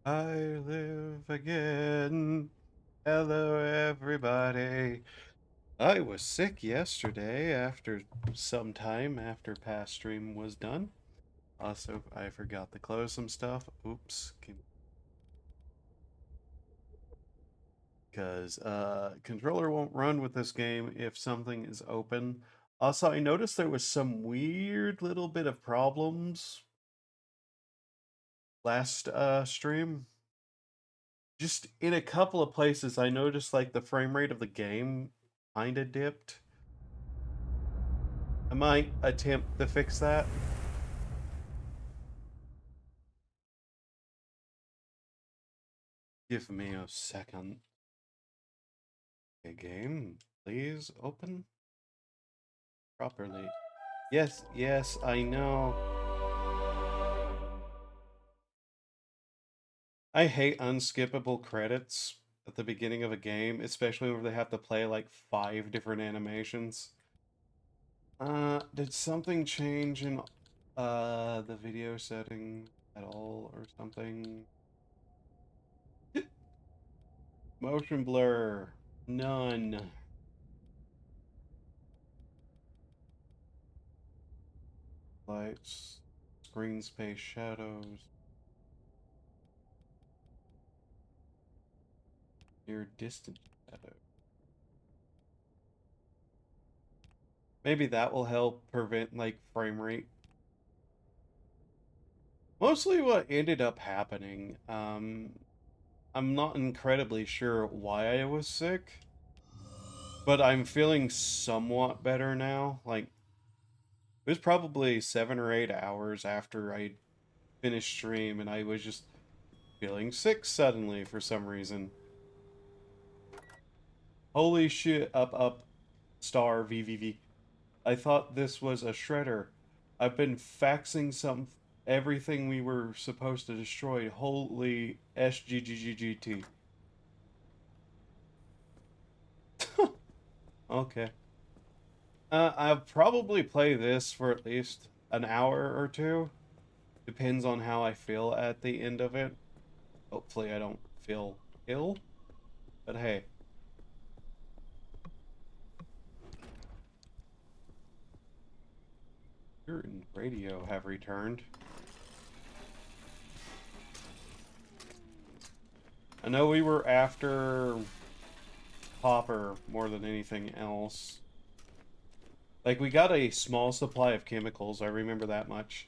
I live again. Hello, everybody. I was sick yesterday after some time after past stream was done. Also, I forgot to close some stuff. Oops. Because controller won't run with this game if something is open. Also, I noticed there was some weird little bit of problems last stream. Just in a couple of places, I noticed like the frame rate of the game kind of dipped. I might attempt to fix that. Give me a second. A game, please open properly. Yes, yes, I know. I hate unskippable credits at the beginning of a game, especially when they have to play like 5 different animations. Did something change in the video setting at all or something? Motion blur. None. Lights. Screen space shadows. Near distant shadow. Maybe that will help prevent like frame rate. Mostly what ended up happening, I'm not incredibly sure why I was sick, but I'm feeling somewhat better now. Like, it was probably 7 or 8 hours after I finished stream, and I was just feeling sick suddenly for some reason. Holy shit, up, star, VVV. I thought this was a shredder. I've been faxing everything we were supposed to destroy. Holy SGGGGT. Okay. I'll probably play this for at least an hour or two. Depends on how I feel at the end of it. Hopefully I don't feel ill. But hey. Here and radio have returned. I know we were after Popper more than anything else. Like, we got a small supply of chemicals, I remember that much.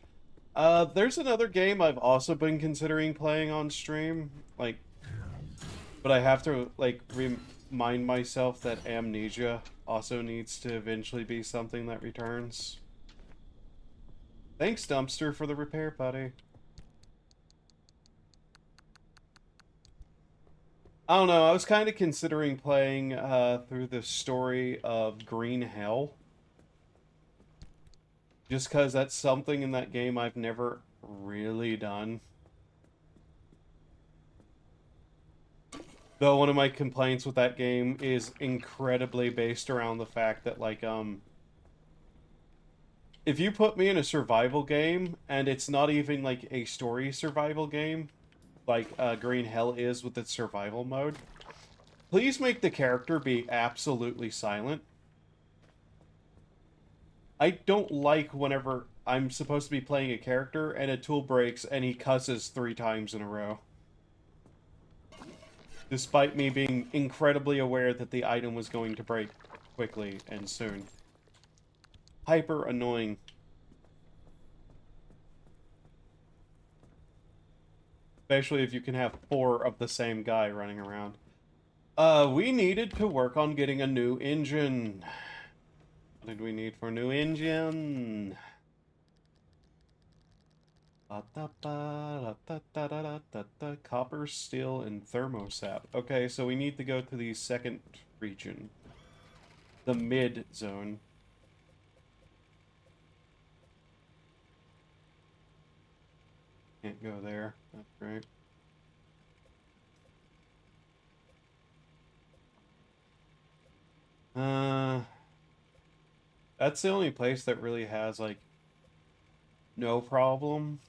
There's another game I've also been considering playing on stream, like, but I have to, like, remind myself that Amnesia also needs to eventually be something that returns. Thanks, Dumpster, for the repair, buddy. I don't know, I was kind of considering playing, through the story of Green Hell. Just because that's something in that game I've never really done. Though one of my complaints with that game is incredibly based around the fact that, like, if you put me in a survival game and it's not even like a story survival game, like Green Hell is with its survival mode, please make the character be absolutely silent. I don't like whenever I'm supposed to be playing a character and a tool breaks and he cusses 3 times in a row. Despite me being incredibly aware that the item was going to break quickly and soon. Hyper annoying. Especially if you can have 4 of the same guy running around. We needed to work on getting a new engine. What did we need for a new engine? Copper, steel, and thermosap. Okay, so we need to go to the second region. The mid zone. Can't go there. That's right. Uh, that's the only place that really has, like, no problem.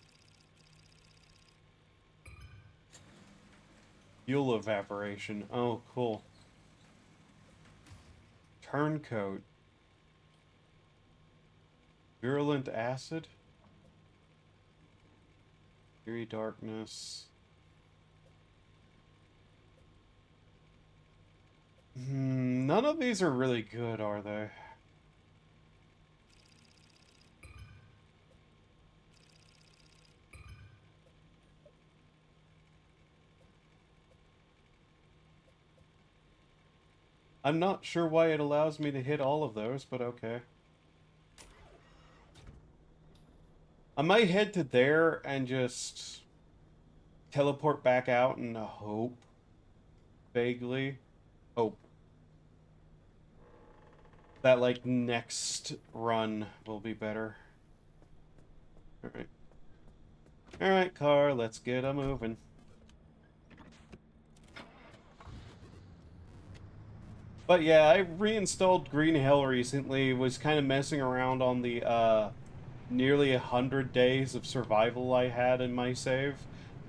Fuel evaporation. Oh, cool. Turncoat. Virulent acid. Eerie darkness. None of these are really good, are they? I'm not sure why it allows me to hit all of those, but okay. I might head to there and just teleport back out and hope, vaguely, hope that, like, next run will be better. Alright. Alright, car, let's get a moving. But yeah, I reinstalled Green Hell recently, was kind of messing around on the, nearly 100 days of survival I had in my save,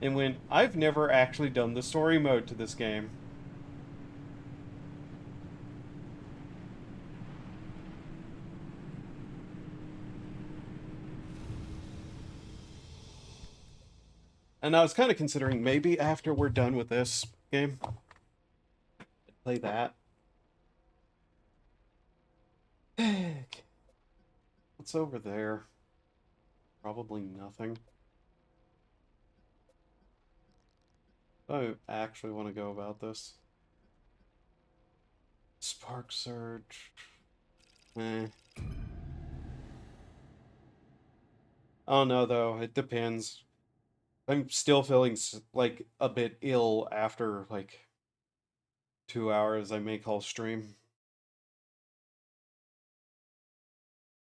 and went, I've never actually done the story mode to this game. And I was kind of considering maybe after we're done with this game, play that. Heck. What's over there? Probably nothing. I actually want to go about this. Spark Surge. Eh. I don't know, though. It depends. I'm still feeling like a bit ill after like 2 hours I may call stream.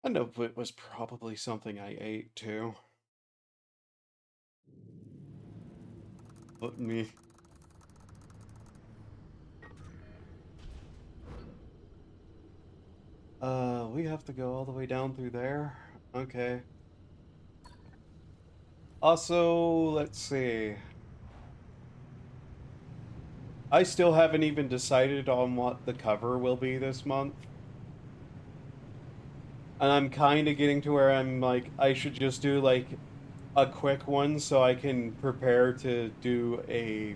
I know it was probably something I ate too. But me. We have to go all the way down through there. Okay. Also, let's see. I still haven't even decided on what the cover will be this month. And I'm kind of getting to where I'm like, I should just do like a quick one so I can prepare to do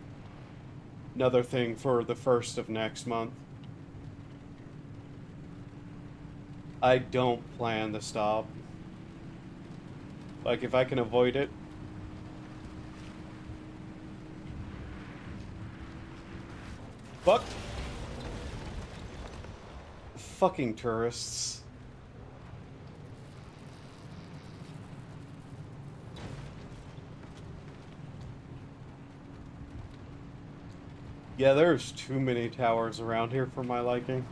another thing for the first of next month. I don't plan to stop. Like, if I can avoid it. Fuck! Fucking tourists. Yeah, there's too many towers around here for my liking.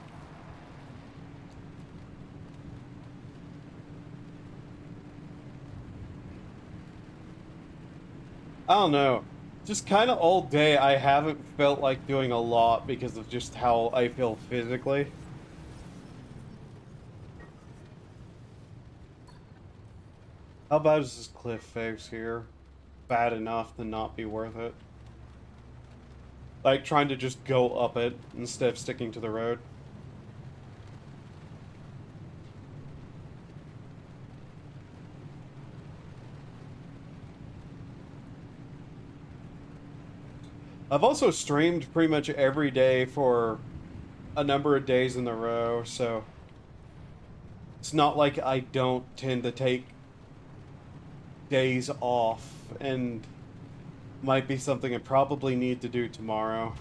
I don't know. Just kind of all day, I haven't felt like doing a lot because of just how I feel physically. How bad is this cliff face here? Bad enough to not be worth it. Like, trying to just go up it instead of sticking to the road. I've also streamed pretty much every day for a number of days in a row, so it's not like I don't tend to take days off, and might be something I probably need to do tomorrow.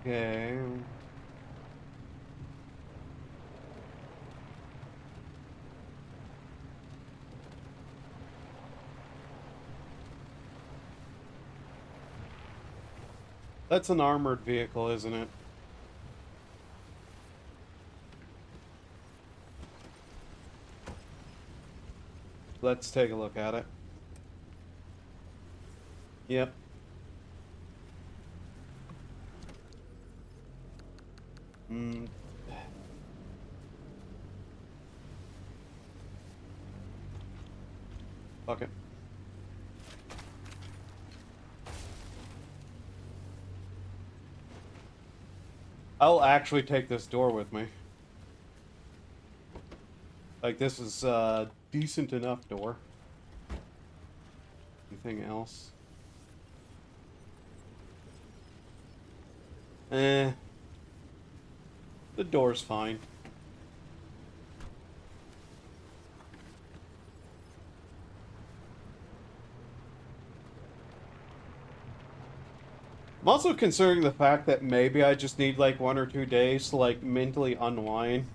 Okay. That's an armored vehicle, isn't it? Let's take a look at it. Yep. Mm, fuck it. I'll actually take this door with me. Like, this is a decent enough door. Anything else? Eh. The door's fine. I'm also considering the fact that maybe I just need like 1 or 2 days to like mentally unwind.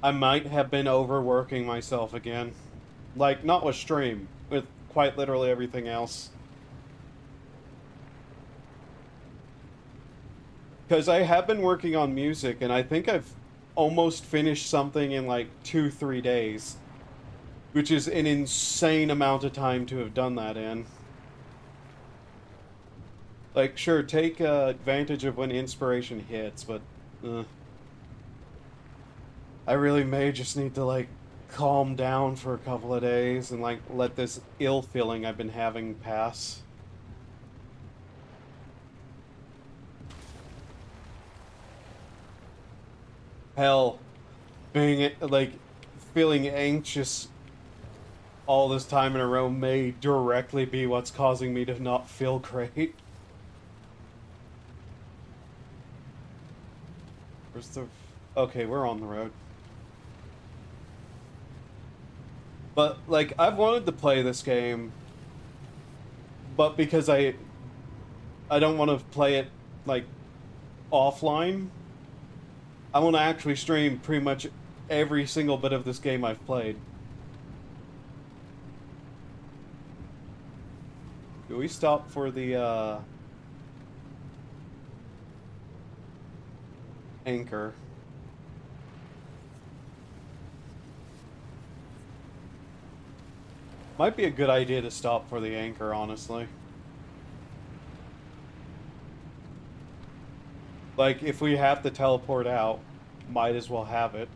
I might have been overworking myself again. Like, not with stream, with quite literally everything else. Because I have been working on music, and I think I've almost finished something in like 2, 3 days. Which is an insane amount of time to have done that in. Like, sure, take advantage of when inspiration hits, but I really may just need to, like, calm down for a couple of days and, like, let this ill feeling I've been having pass. Hell, being, like, feeling anxious all this time in a row may directly be what's causing me to not feel great. Where's the... Okay, we're on the road. But, like, I've wanted to play this game, but because I don't want to play it, like, offline, I want to actually stream pretty much every single bit of this game I've played. Do we stop for the, anchor? Might be a good idea to stop for the anchor, honestly. Like, if we have to teleport out, might as well have it.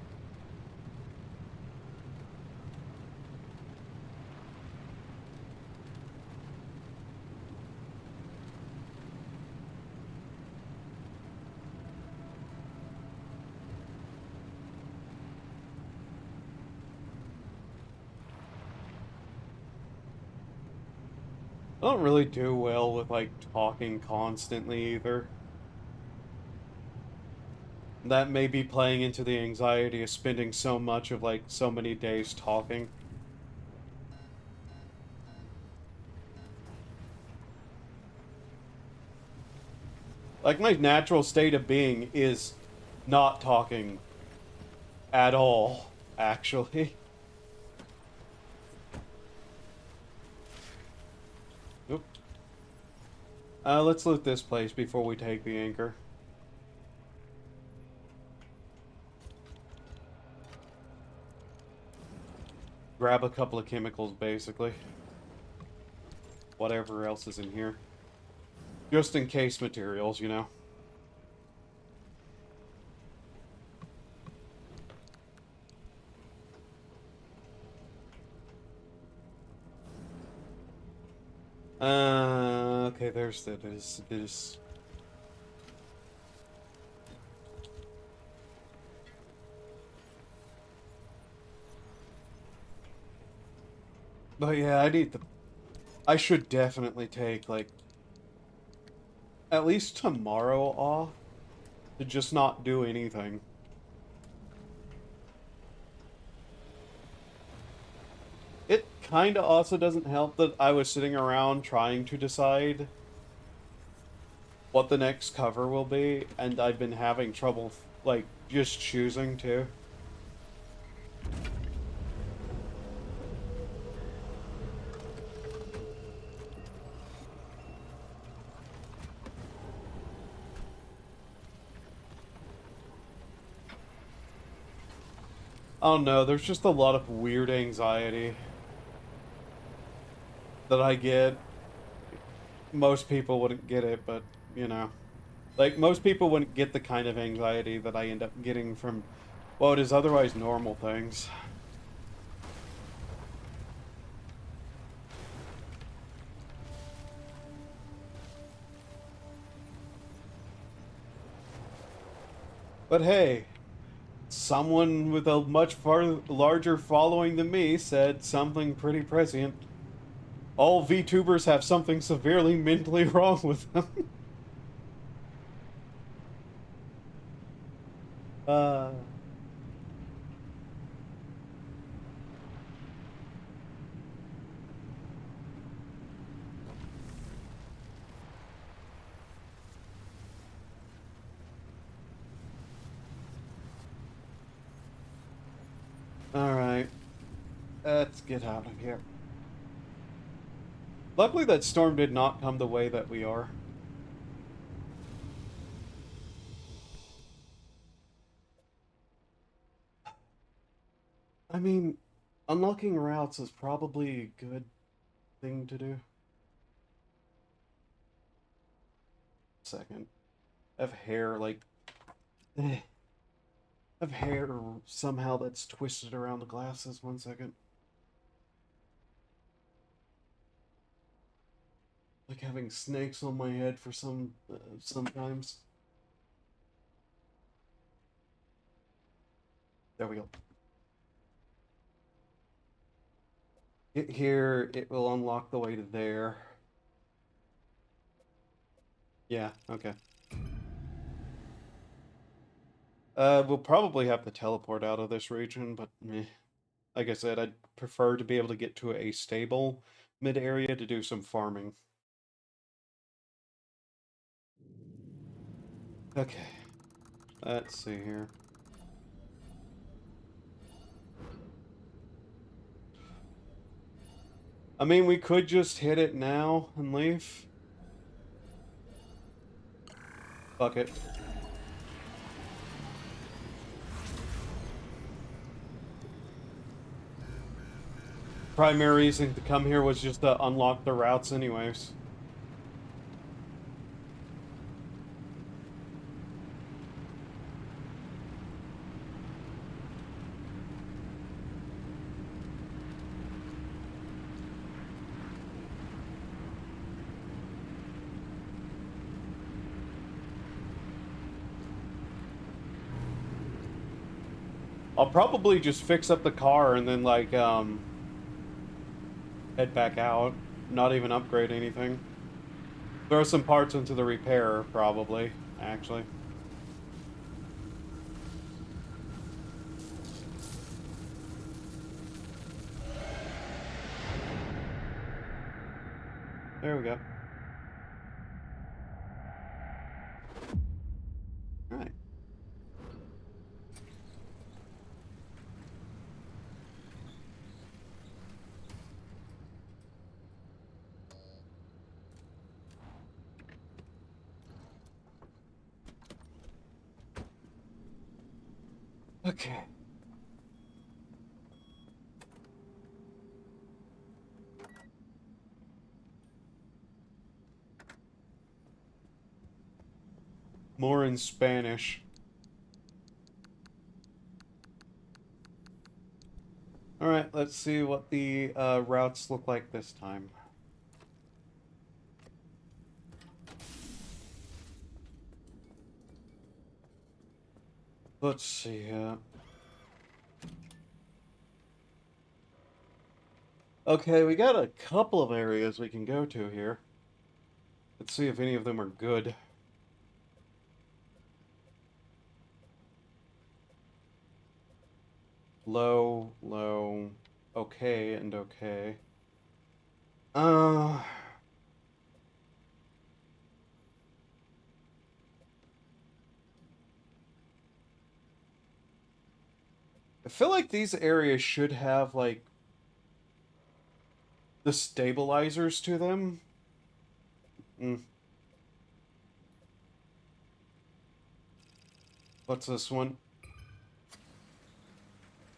I don't really do well with, like, talking constantly either. That may be playing into the anxiety of spending so much of, like, so many days talking. Like, my natural state of being is not talking at all, actually. Oop. Let's loot this place before we take the anchor. Grab a couple of chemicals, basically. Whatever else is in here. Just in case materials, you know. Okay, there's this. But yeah, I should definitely take, like, at least tomorrow off to just not do anything. It kinda also doesn't help that I was sitting around trying to decide what the next cover will be, and I've been having trouble, like, just choosing to. Oh no, there's just a lot of weird anxiety that I get. Most people wouldn't get it, but, you know. Like, most people wouldn't get the kind of anxiety that I end up getting from what is otherwise normal things. But hey, someone with a much far larger following than me said something pretty prescient. All VTubers have something severely mentally wrong with them. uh, Alright, let's get out of here. Luckily that storm did not come the way that we are. I mean, unlocking routes is probably a good thing to do. Second. I have hair, like... I have hair somehow that's twisted around the glasses. 1 second. Like having snakes on my head for sometimes. There we go. Hit here, it will unlock the way to there. Yeah, okay. We'll probably have to teleport out of this region, but meh. Like I said, I'd prefer to be able to get to a stable mid-area to do some farming. Okay, let's see here. I mean, we could just hit it now and leave. Fuck it. Primary reason to come here was just to unlock the routes anyways. I'll probably just fix up the car and then, like, head back out. Not even upgrade anything. Throw some parts into the repair, probably, actually. There we go. Alright. Okay. More in Spanish. Alright, let's see what the routes look like this time. Let's see here. Okay, we got a couple of areas we can go to here. Let's see if any of them are good. Low, low, okay, and okay. Uh... I feel like these areas should have, like, the stabilizers to them. What's this one?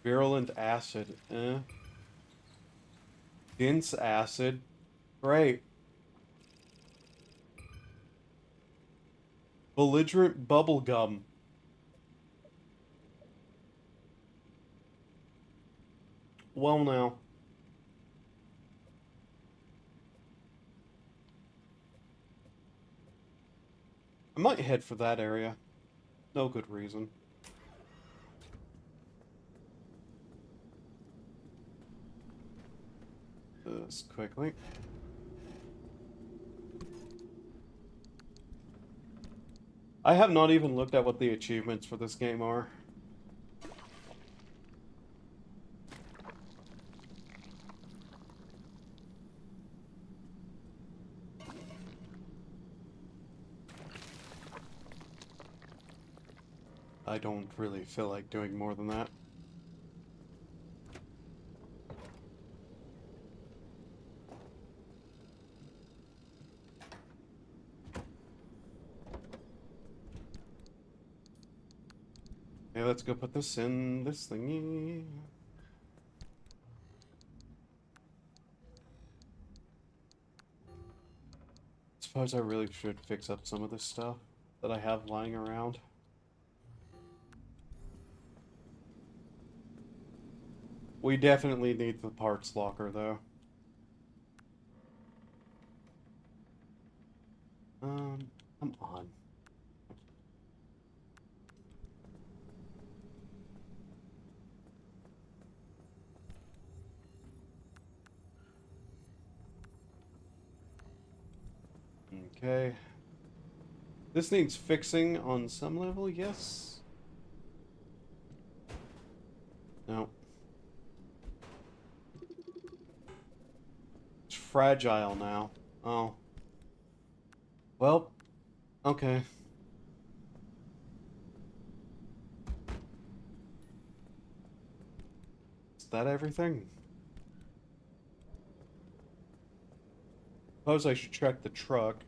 Virulent acid. Dense acid. Great. Belligerent bubblegum. Well, now. I might head for that area. No good reason. This quickly. I have not even looked at what the achievements for this game are. I don't really feel like doing more than that. Okay, let's go put this in this thingy. Suppose I really should fix up some of this stuff that I have lying around. We definitely need the parts locker, though. Come on. Okay. This needs fixing on some level, yes? No. It's fragile now. Oh. Well, okay. Is that everything? Suppose I should check the truck.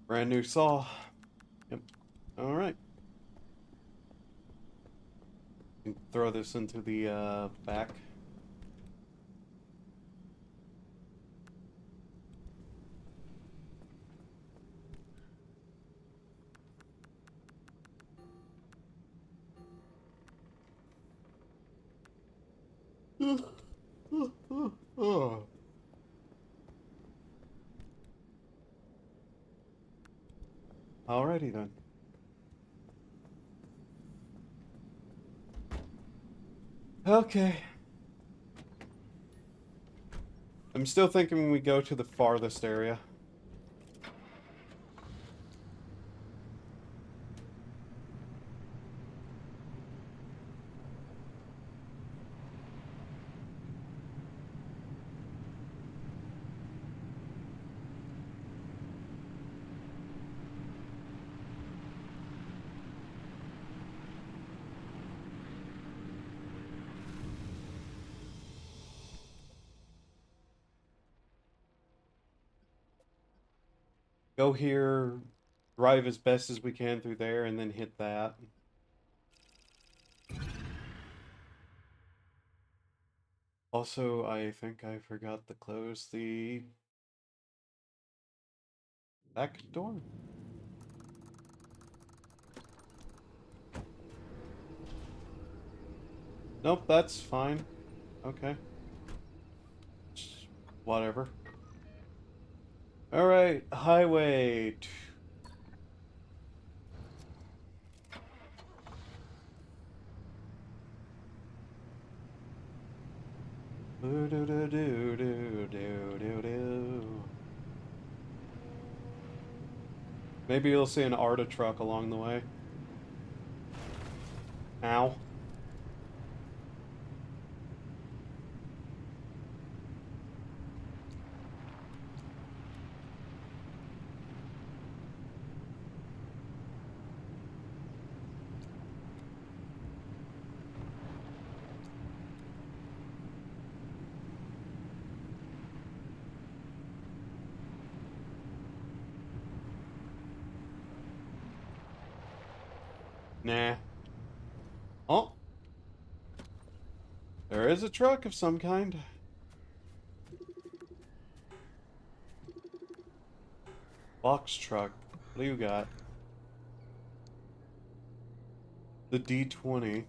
Brand new saw. Yep. Alright. Throw this into the back. Oh. Alrighty then. Okay. I'm still thinking we go to the farthest area. Go here, drive as best as we can through there, and then hit that. Also, I think I forgot to close the back door. Nope, that's fine. Okay. Whatever. Alright, highway. Do do do do do do do. Maybe you'll see an Arta truck along the way. Ow. Nah. Oh. There is a truck of some kind. Box truck. What do you got? The D20.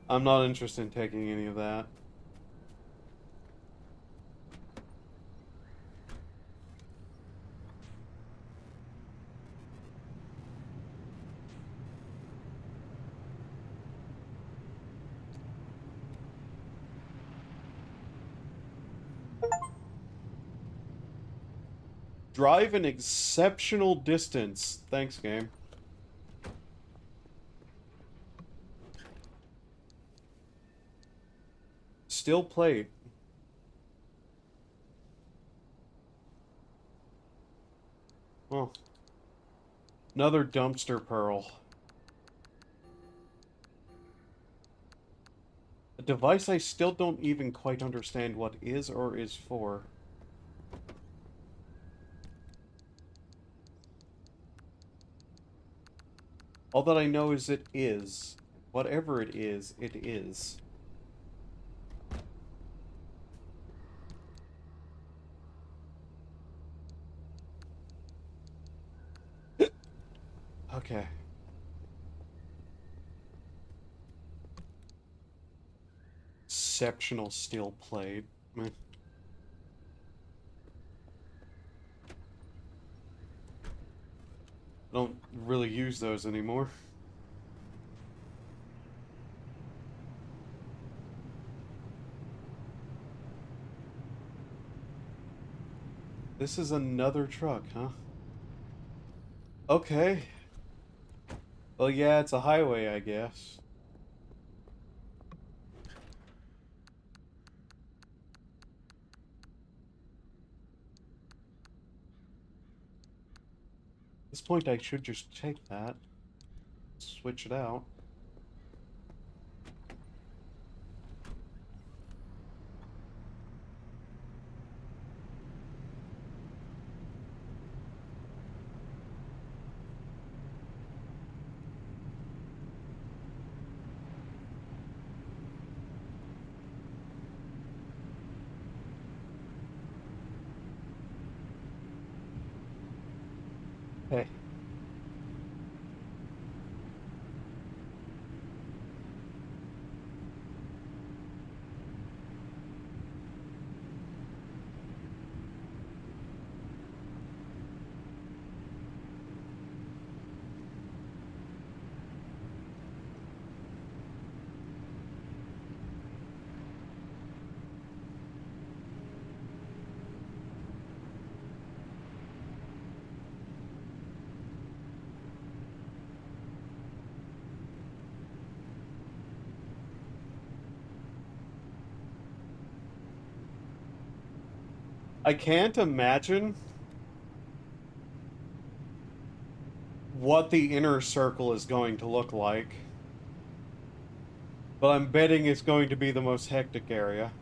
I'm not interested in taking any of that. Drive an exceptional distance. Thanks, game. Still played. Oh. Another dumpster pearl. A device I still don't even quite understand what is or is for. All that I know is it is. Whatever it is, it is. Okay. Exceptional steel plate. Meh. I don't really use those anymore. This is another truck, huh? Okay. Well, yeah, it's a highway, I guess. At this point, I should just take that. Switch it out. Hey. I can't imagine what the inner circle is going to look like. But I'm betting it's going to be the most hectic area.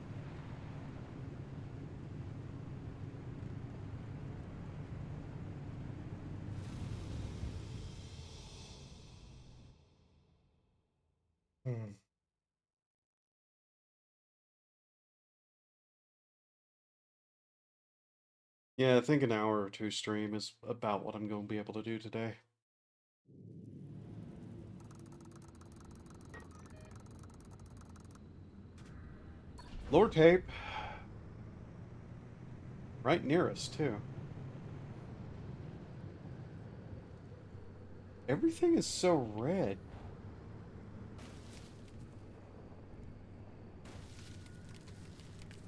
Hmm. Yeah, I think an hour or two stream is about what I'm going to be able to do today. Lore tape. Right near us, too. Everything is so red.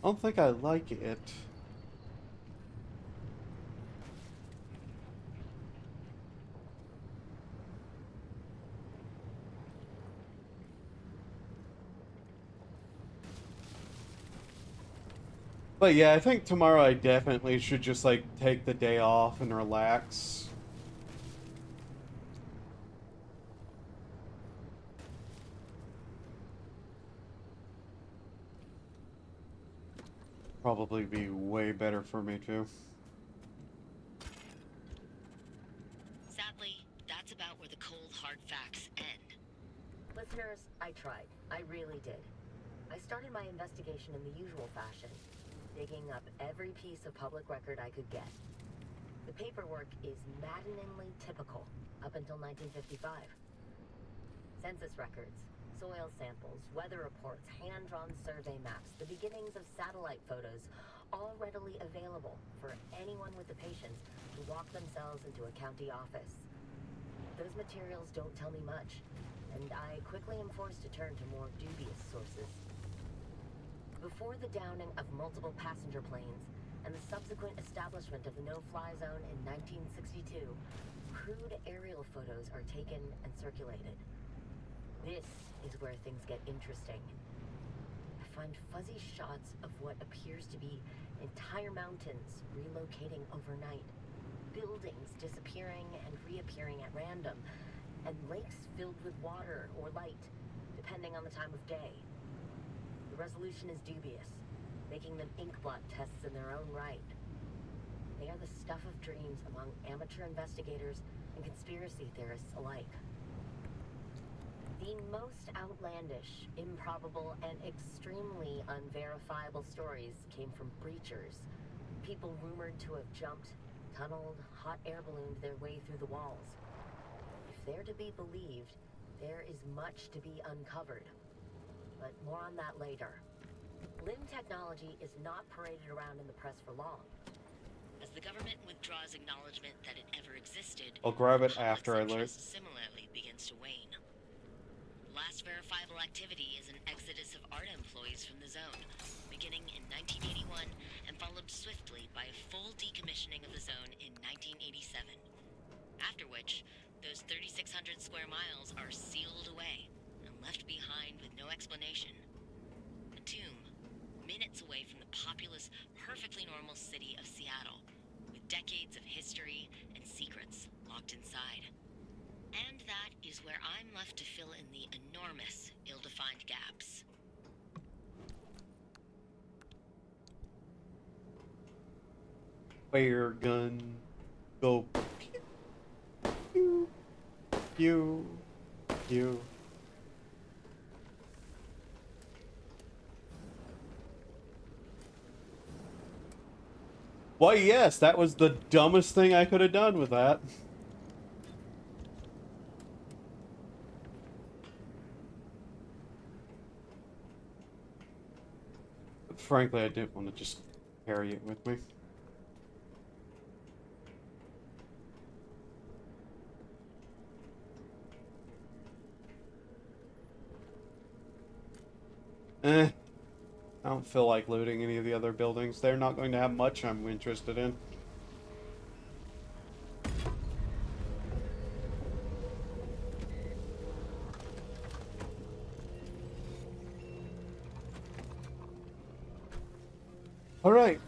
I don't think I like it. But yeah, I think tomorrow I definitely should just, like, take the day off and relax. Probably be way better for me, too. Sadly, that's about about where the cold, hard facts end. Listeners, I tried. I really did. I started my investigation in the usual fashion, digging up every piece of public record I could get. The paperwork is maddeningly typical up until 1955. Census records, soil samples, weather reports, hand-drawn survey maps, the beginnings of satellite photos, all readily available for anyone with the patience to walk themselves into a county office. Those materials don't tell me much, and I quickly am forced to turn to more dubious sources. Before the downing of multiple passenger planes and the subsequent establishment of the no-fly zone in 1962, crude aerial photos are taken and circulated. This is where things get interesting. I find fuzzy shots of what appears to be entire mountains relocating overnight, buildings disappearing and reappearing at random, and lakes filled with water or light, depending on the time of day. The resolution is dubious, making them inkblot tests in their own right. They are the stuff of dreams among amateur investigators and conspiracy theorists alike. The most outlandish, improbable, and extremely unverifiable stories came from breachers, people rumored to have jumped, tunneled, hot air ballooned their way through the walls. If they're to be believed, there is much to be uncovered. But more on that later. LIM technology is not paraded around in the press for long. As the government withdraws acknowledgement that it ever existed, I'll grab it public's after I look. interest similarly begins to wane. The last verifiable activity is an exodus of ARDA employees from the zone, beginning in 1981 and followed swiftly by a full decommissioning of the zone in 1987. After which, those 3,600 square miles are sealed away and left behind with no explanation. A tomb, minutes away from the populous, perfectly normal city of Seattle, with decades of history and secrets locked inside. And that is where I'm left to fill in the enormous, ill-defined gaps. Fire gun. Go. Pew. Pew. Pew. Why, yes, that was the dumbest thing I could have done with that. But frankly, I didn't want to just carry it with me. I don't feel like looting any of the other buildings. They're not going to have much I'm interested in. Alright.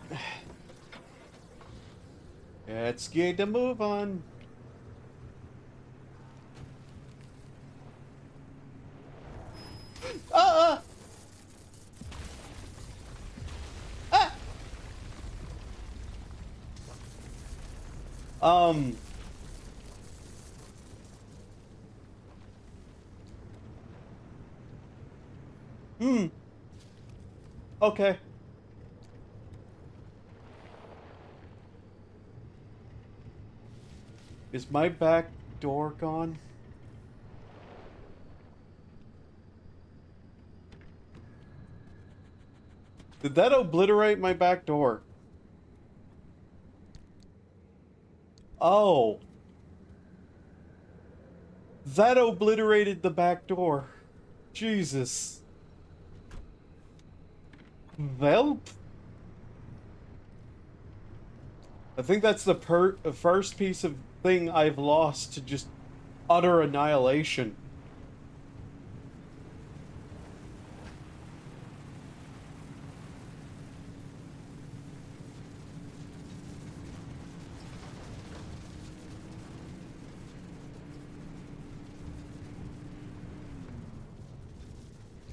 Let's get the move on. Ah! Ah! Okay. Is my back door gone? Did that obliterate my back door? Oh. That obliterated the back door. Jesus. Well, I think that's the first piece of thing I've lost to just utter annihilation.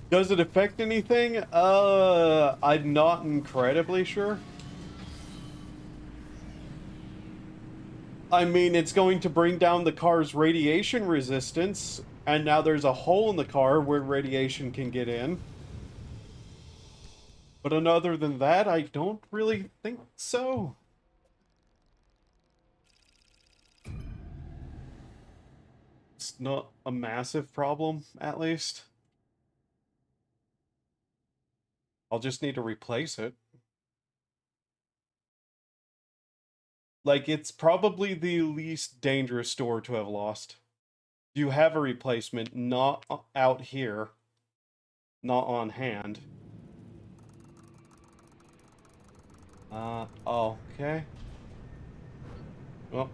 Does it affect anything? I'm not incredibly sure. I mean, it's going to bring down the car's radiation resistance, and now there's a hole in the car where radiation can get in. But other than that, I don't really think so. It's not a massive problem, at least. I'll just need to replace it. Like, it's probably the least dangerous door to have lost. You have a replacement, not out here, not on hand. Okay. Well,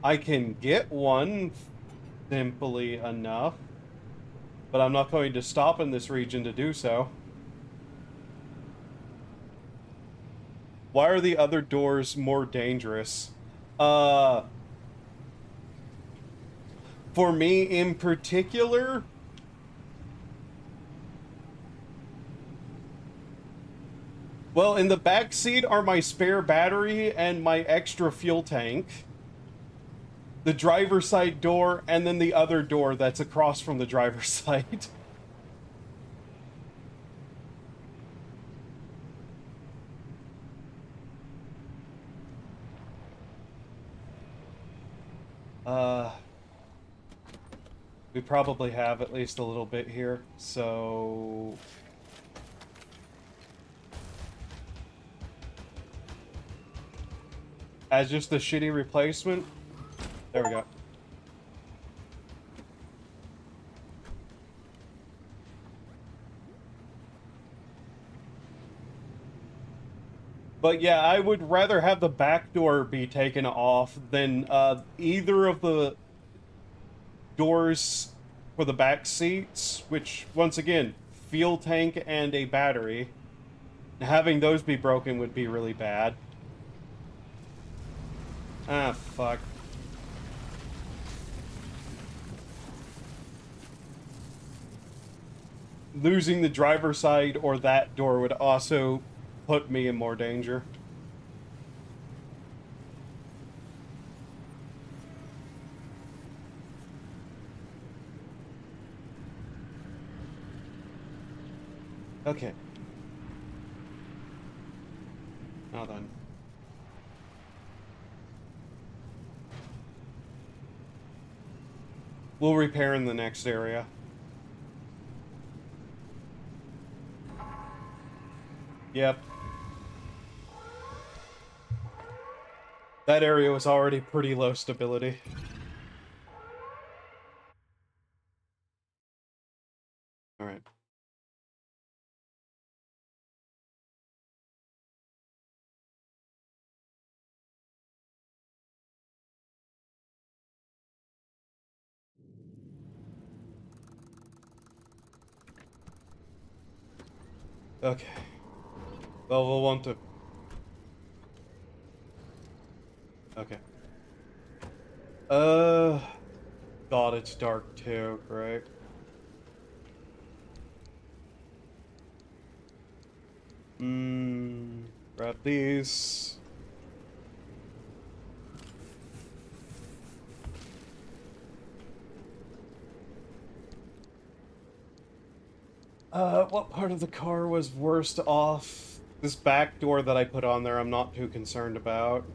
I can get one simply enough, but I'm not going to stop in this region to do so. Why are the other doors more dangerous? Uh, for me in particular, well, in the back seat are my spare battery and my extra fuel tank. The driver's side door, and then the other door that's across from the driver's side. Uh, we probably have at least a little bit here, so... As just a shitty replacement? There we go. But yeah, I would rather have the back door be taken off than either of the doors for the back seats, which, once again, fuel tank and a battery. Having those be broken would be really bad. Ah, fuck. Losing the driver's side or that door would also put me in more danger. Okay. Now then. We'll repair in the next area. Yep. That area was already pretty low stability. Alright. Okay. Well, we'll want to... Okay. God, it's dark too, right? Grab these. What part of the car was worst off? This back door that I put on there, I'm not too concerned about.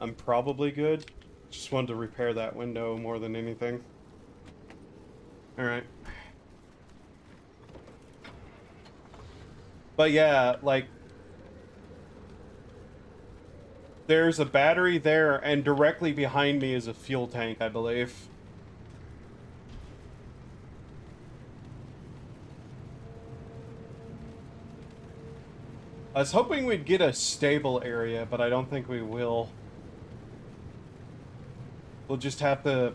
I'm probably good. Just wanted to repair that window more than anything. Alright. But yeah, like... There's a battery there, and directly behind me is a fuel tank, I believe. I was hoping we'd get a stable area, but I don't think we will. We'll just have to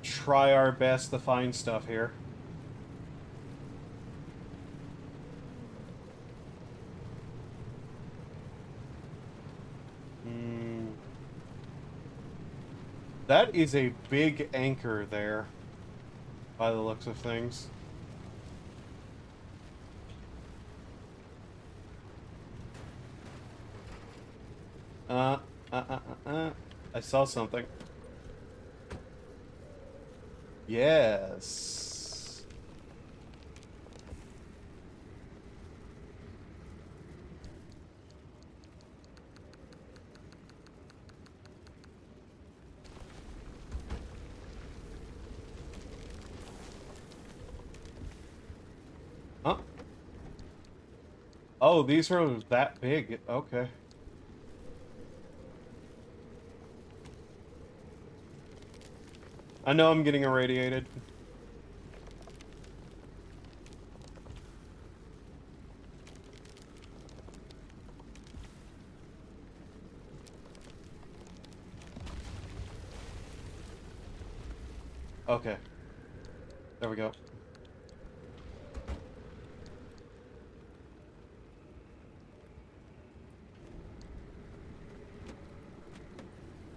try our best to find stuff here. That is a big anchor there. by the looks of things. Uh, I saw something. Yes. Huh? Oh, these are that big. Okay. I know I'm getting irradiated. Okay. There we go.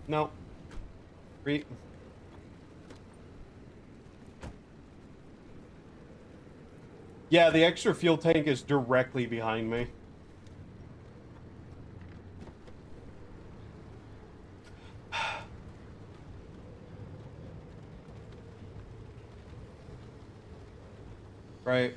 No. Re Yeah, the extra fuel tank is directly behind me. Right.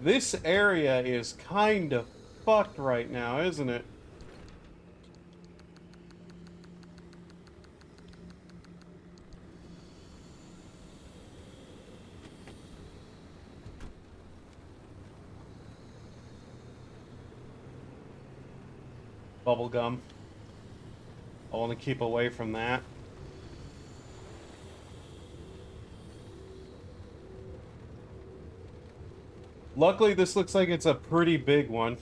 This area is kind of fucked right now, isn't it? Bubblegum. I want to keep away from that. Luckily, this looks like it's a pretty big one.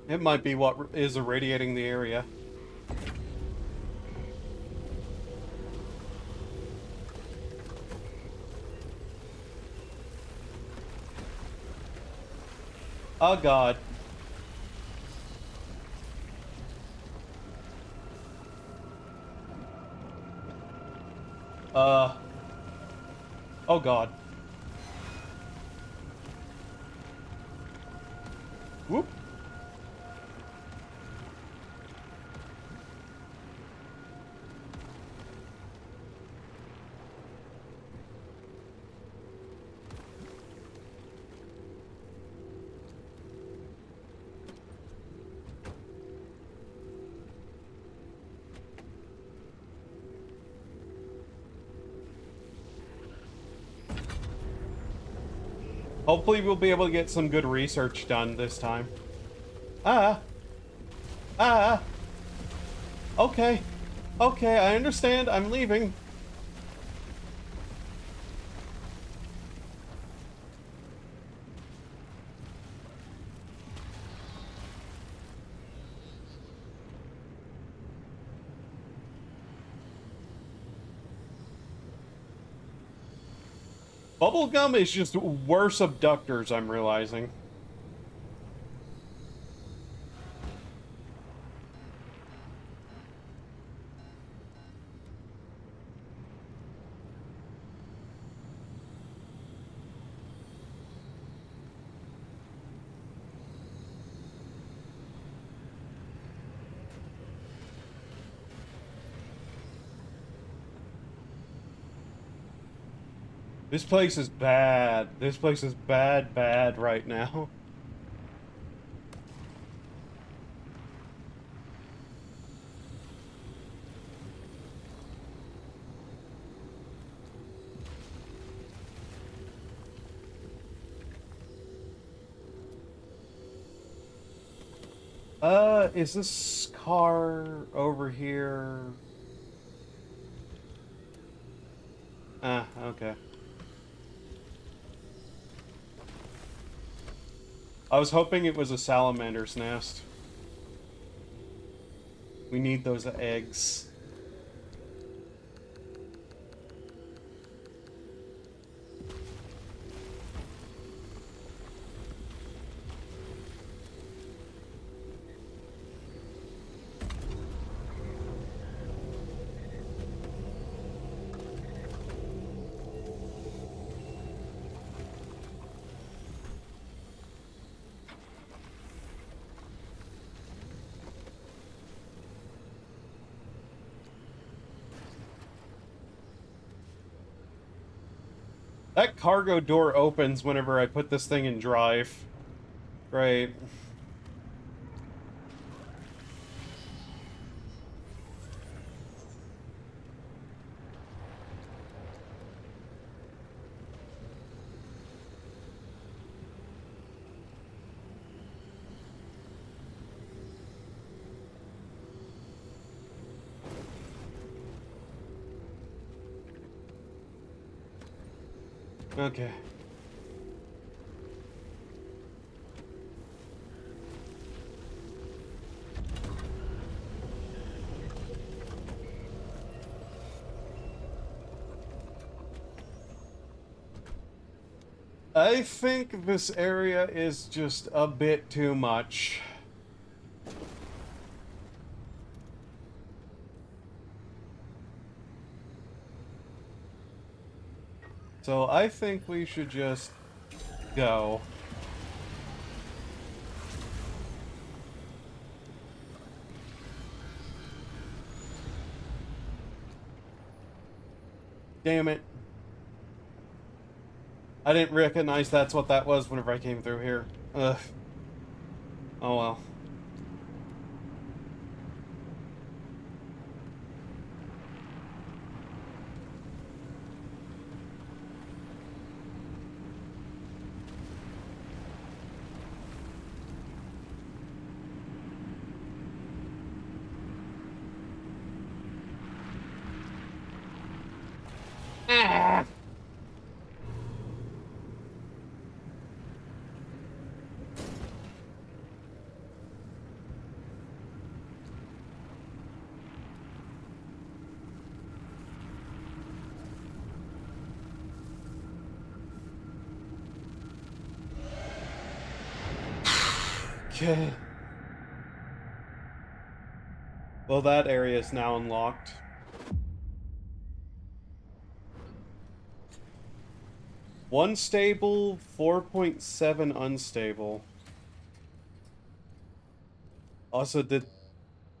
It might be what is irradiating the area. Oh god. Uh. Oh god. Whoop. Hopefully we'll be able to get some good research done this time. Ah. Ah. Okay. Okay, I understand. I'm leaving. Bubblegum is just worse abductors, I'm realizing. This place is bad. This place is bad, bad right now. Is this car over here? Ah, okay. I was hoping it was a salamander's nest. We need those eggs. That cargo door opens whenever I put this thing in drive. Great. Okay. I think this area is just a bit too much. So I think we should just go. Damn it. I didn't recognize that's what that was whenever I came through here. Ugh. Oh well. Ah! Okay. Well, that area is now unlocked. One stable, 4.7 unstable. Also,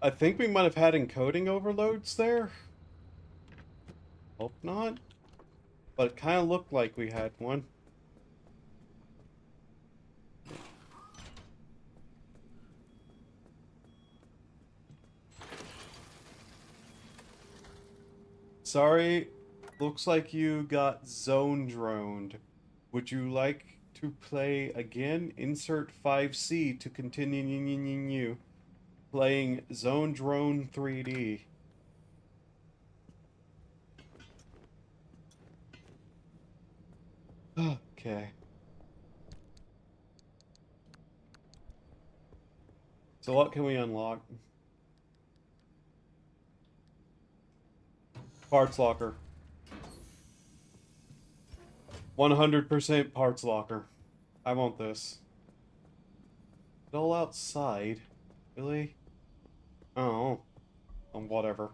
I think we might have had encoding overloads there? Hope not. But it kind of looked like we had one. Sorry, looks like you got zone droned. Would you like to play again? Insert 5C to continue playing Zone Drone 3D. Okay. So what can we unlock? Parts locker. 100% parts locker. I want this. It's all outside. Really? Oh. Whatever.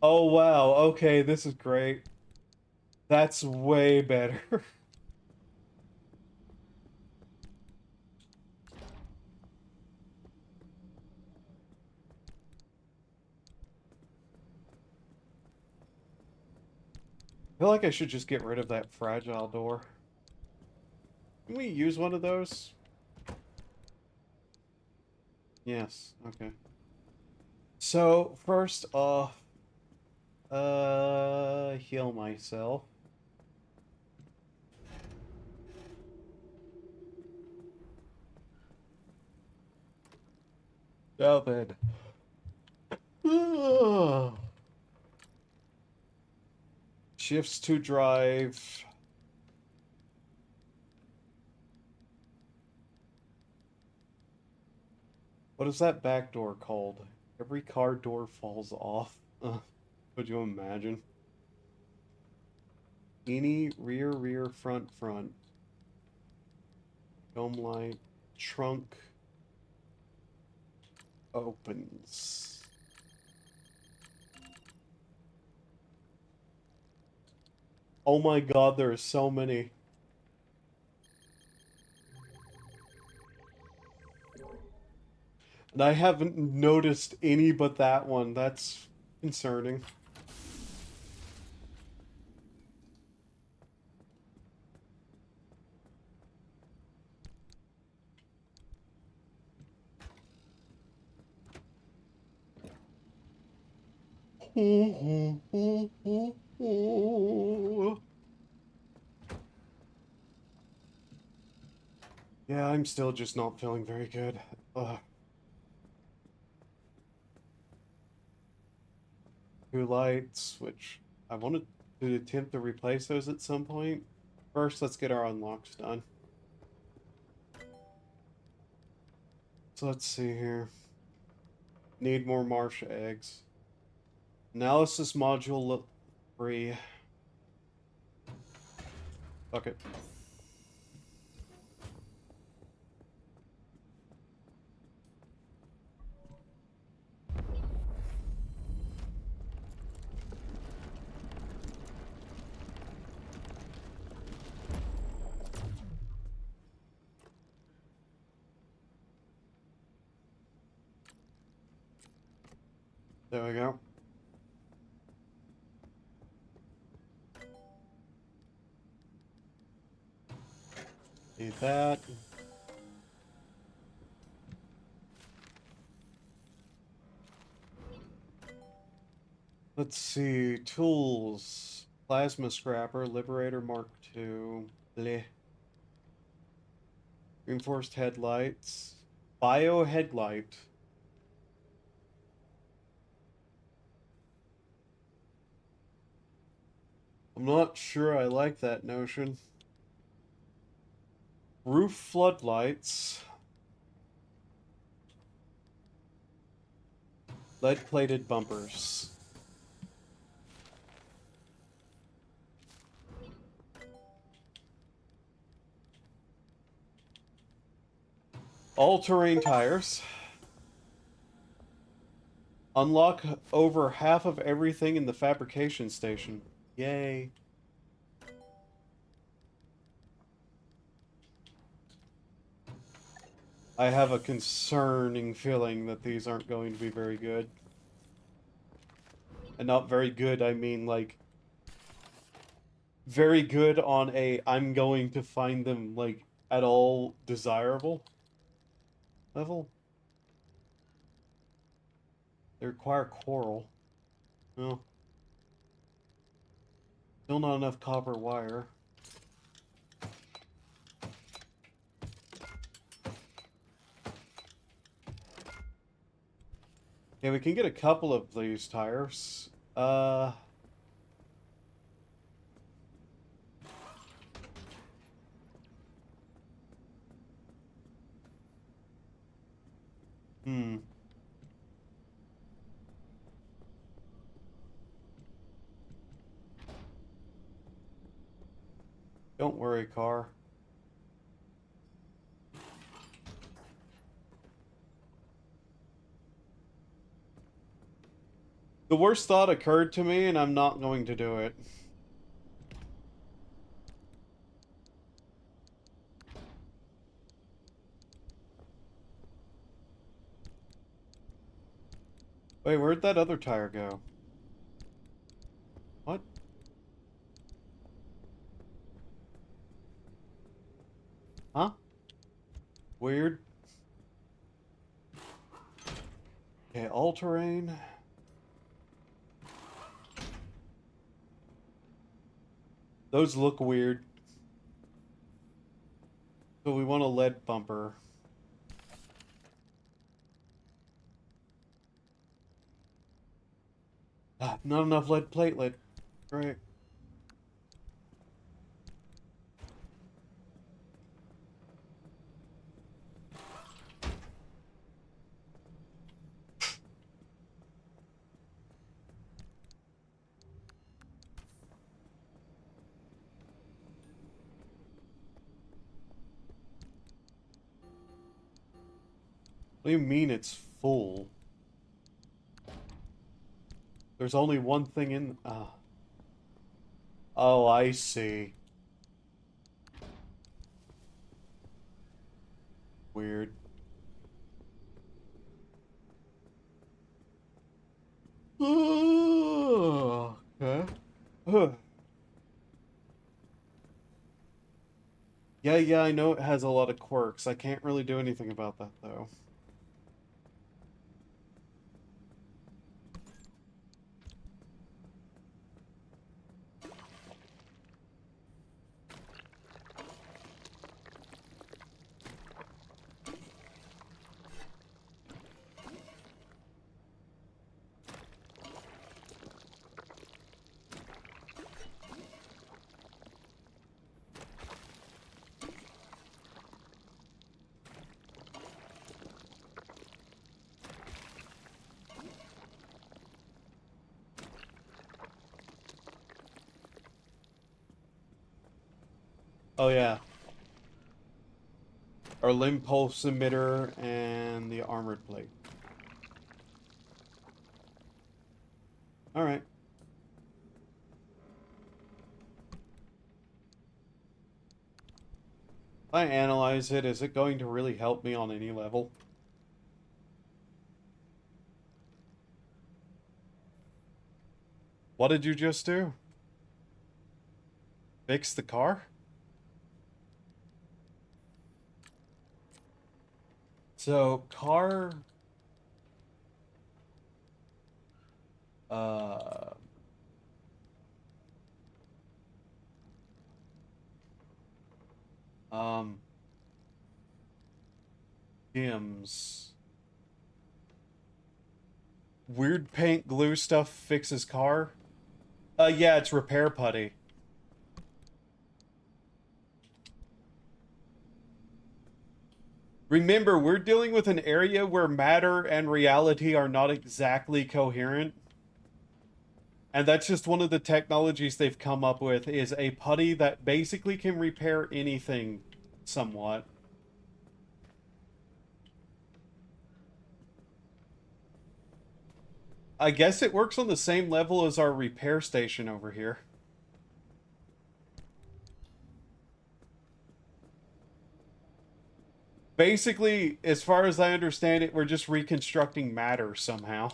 Oh wow, okay, this is great. That's way better. I feel like I should just get rid of that fragile door. Can we use one of those? Yes, okay. So, first off, heal myself. Now then. Shifts to drive. What is that back door called? Every car door falls off. Could you imagine? Any rear, front. Dome light. Trunk. Opens. Oh my god, there are so many. And I haven't noticed any but that one. That's concerning. Yeah, I'm still just not feeling very good. Ugh. Two lights, which I wanted to attempt to replace those at some point. First, let's get our unlocks done. So let's see here. Need more marsh eggs. Analysis module free. Fuck it. There we go. Need that. Let's see. Tools. Plasma Scrapper. Liberator Mark II. Bleh. Reinforced headlights. Bio headlight. I'm not sure I like that notion. Roof floodlights. Lead-plated bumpers. All-terrain tires. Unlock over half of everything in the fabrication station. Yay. I have a concerning feeling that these aren't going to be very good. And not very good, I mean like very good on a I'm going to find them like at all desirable level. They require coral. No. Still not enough copper wire. Yeah, we can get a couple of these tires. Hmm. Don't worry, car. The worst thought occurred to me, and I'm not going to do it. Wait, where'd that other tire go? What? Huh? Weird. Okay, all-terrain. Those look weird. So we want a lead bumper. Ah, not enough lead platelet. Great. What do you mean it's full? There's only one thing in... Oh, I see. Weird. Okay. Yeah, I know it has a lot of quirks. I can't really do anything about that, though. Oh, yeah. Our limb pulse emitter and the armored plate. Alright. If I analyze it, is it going to really help me on any level? What did you just do? Fix the car? So, car... Uh... Um... Dims. Weird paint glue stuff fixes car? Yeah, it's repair putty. Remember, we're dealing with an area where matter and reality are not exactly coherent. And that's just one of the technologies they've come up with, is a putty that basically can repair anything somewhat. I guess it works on the same level as our repair station over here. Basically, as far as I understand it, we're just reconstructing matter somehow.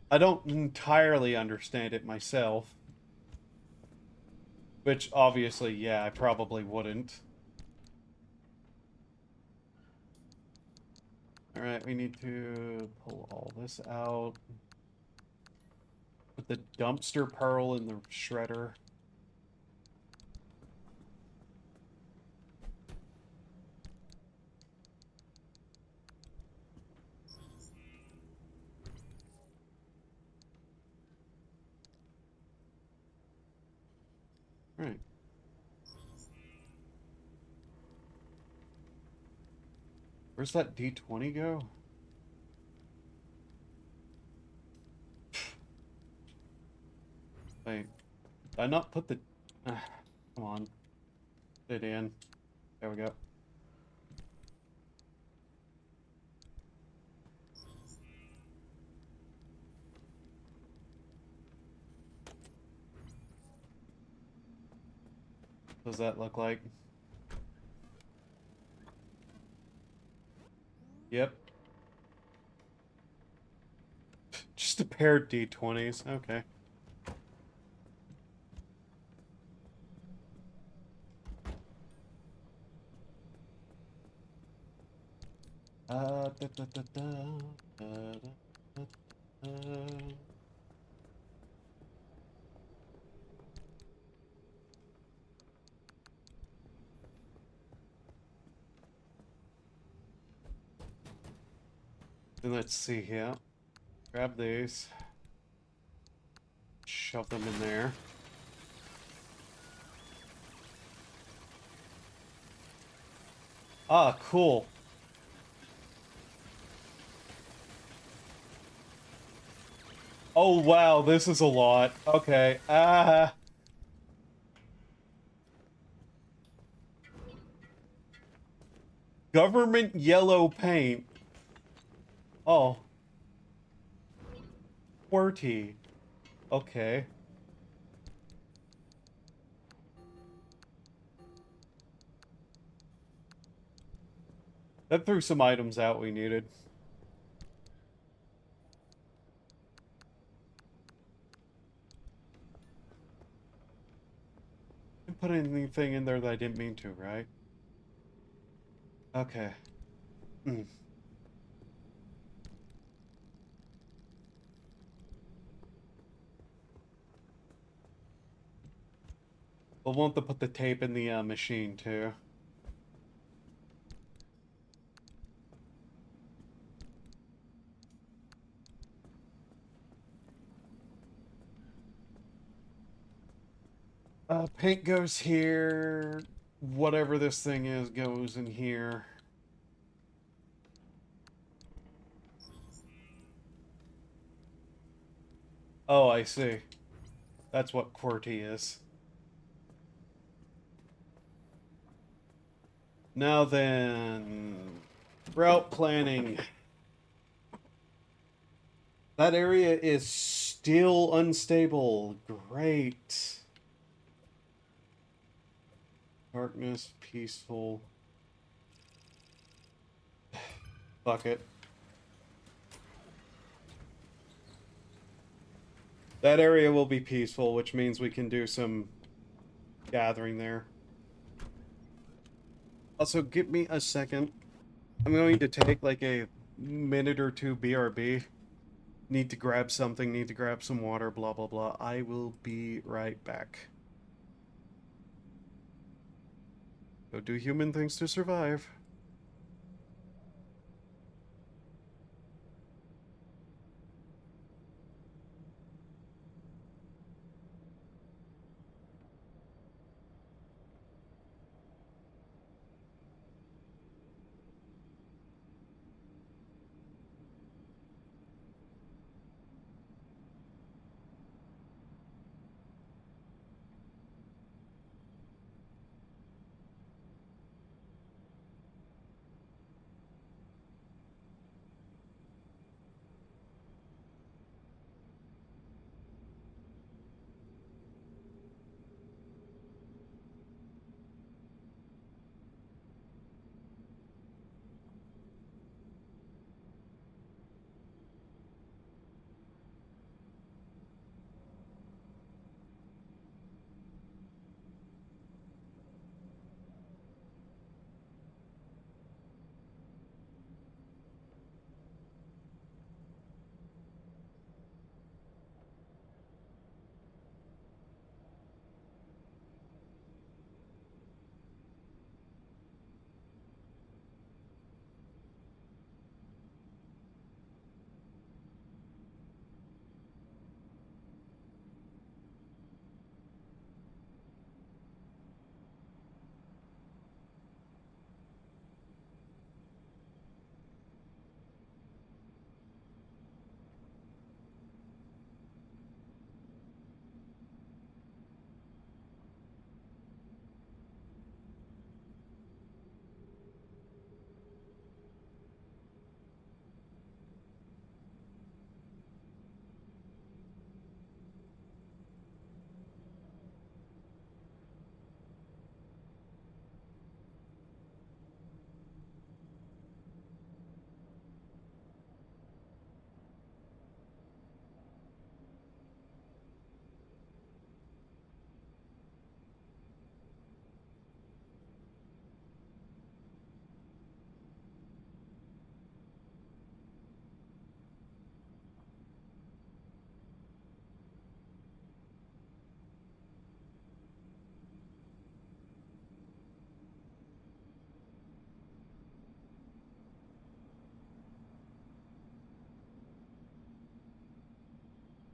I don't entirely understand it myself. Which, obviously, yeah, I probably wouldn't. Alright, we need to pull all this out. Put the dumpster pearl in the shredder. Alright. Where's that D20 go? Wait. Did I not put the... come on. Put it in. There we go. What does that look like? Yep. Just a pair of D20s. Okay. Da, da, da, da, da, da, da. Then let's see here. Grab these. Shove them in there. Ah, cool. Oh, wow, this is a lot. Okay. Government yellow paint. Oh, QWERTY. Okay. That threw some items out we needed. Didn't put anything in there that I didn't mean to, right? Okay. Mm. We'll want to put the tape in the machine, too. Paint goes here. Whatever this thing is goes in here. Oh, I see. That's what QWERTY is. Now then, route planning. That area is still unstable. Great. Darkness, peaceful. Fuck it. That area will be peaceful, which means we can do some gathering there. Also, give me a second. I'm going to take like a minute or two BRB. Need to grab something, need to grab some water, blah blah blah. I will be right back. Go do human things to survive.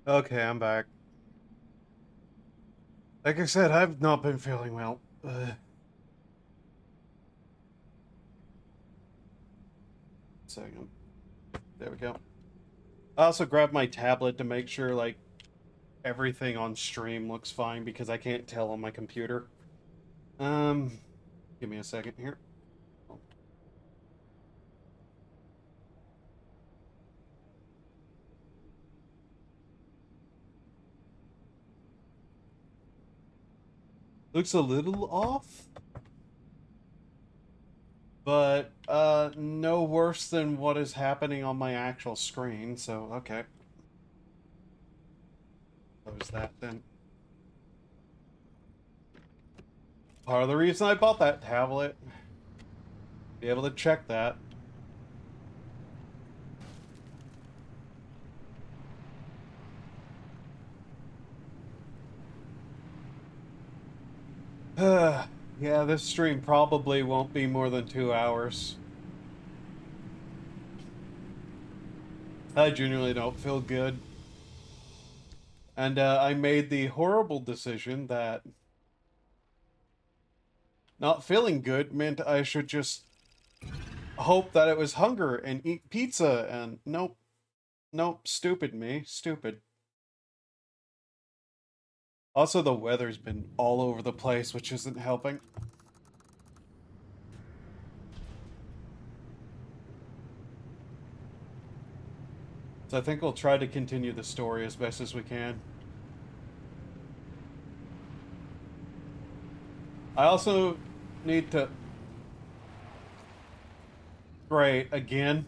Okay, I'm back. Like I said, I've not been feeling well. Second. There we go. I also grabbed my tablet to make sure, like, everything on stream looks fine because I can't tell on my computer. Um, Give me a second here. Looks a little off, but no worse than what is happening on my actual screen, so okay. Close that then. Part of the reason I bought that tablet. Be able to check that. Yeah, this stream probably won't be more than 2 hours. I genuinely don't feel good. And I made the horrible decision that not feeling good meant I should just hope that it was hunger and eat pizza, and nope. Nope, stupid me. Stupid. Also, the weather's been all over the place, which isn't helping. So I think we'll try to continue the story as best as we can. I also need to... Great, again.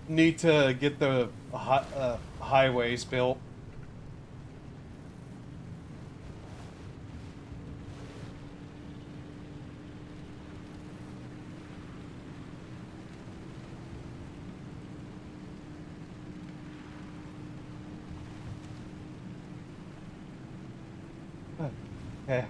Need to get the highways built. Okay.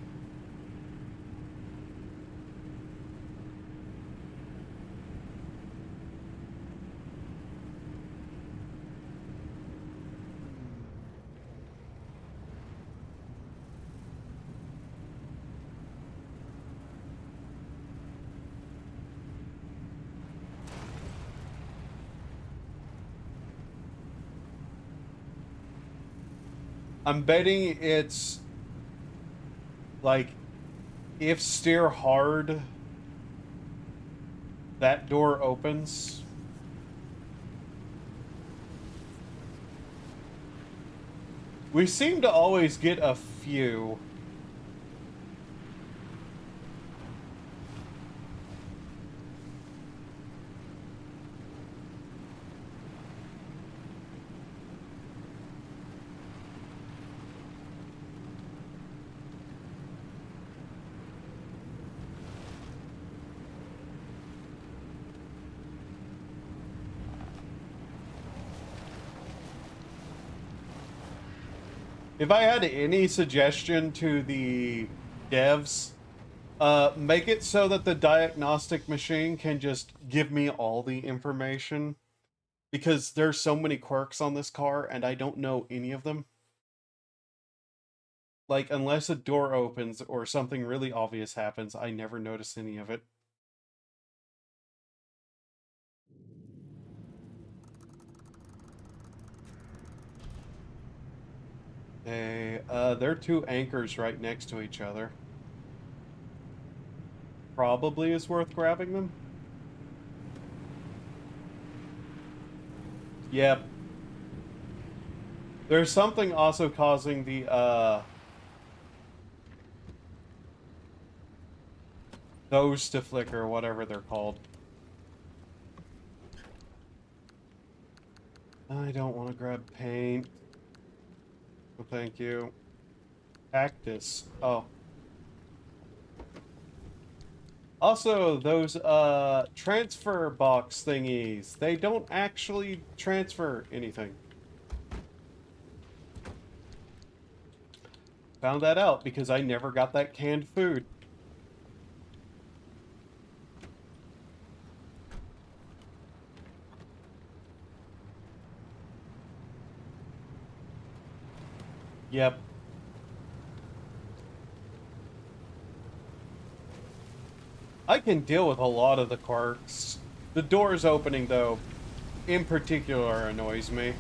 I'm betting it's like if steer hard, that door opens. We seem to always get a few. If I had any suggestion to the devs, make it so that the diagnostic machine can just give me all the information. Because there's so many quirks on this car, and I don't know any of them. Like, unless a door opens or something really obvious happens, I never notice any of it. Okay, there are two anchors right next to each other. Probably is worth grabbing them. Yep. There's something also causing the, those to flicker, whatever they're called. I don't want to grab paint. Oh, thank you. Cactus. Oh. Also, those transfer box thingies, they don't actually transfer anything. Found that out because I never got that canned food. Yep. I can deal with a lot of the quirks. The doors opening, though, in particular, annoys me.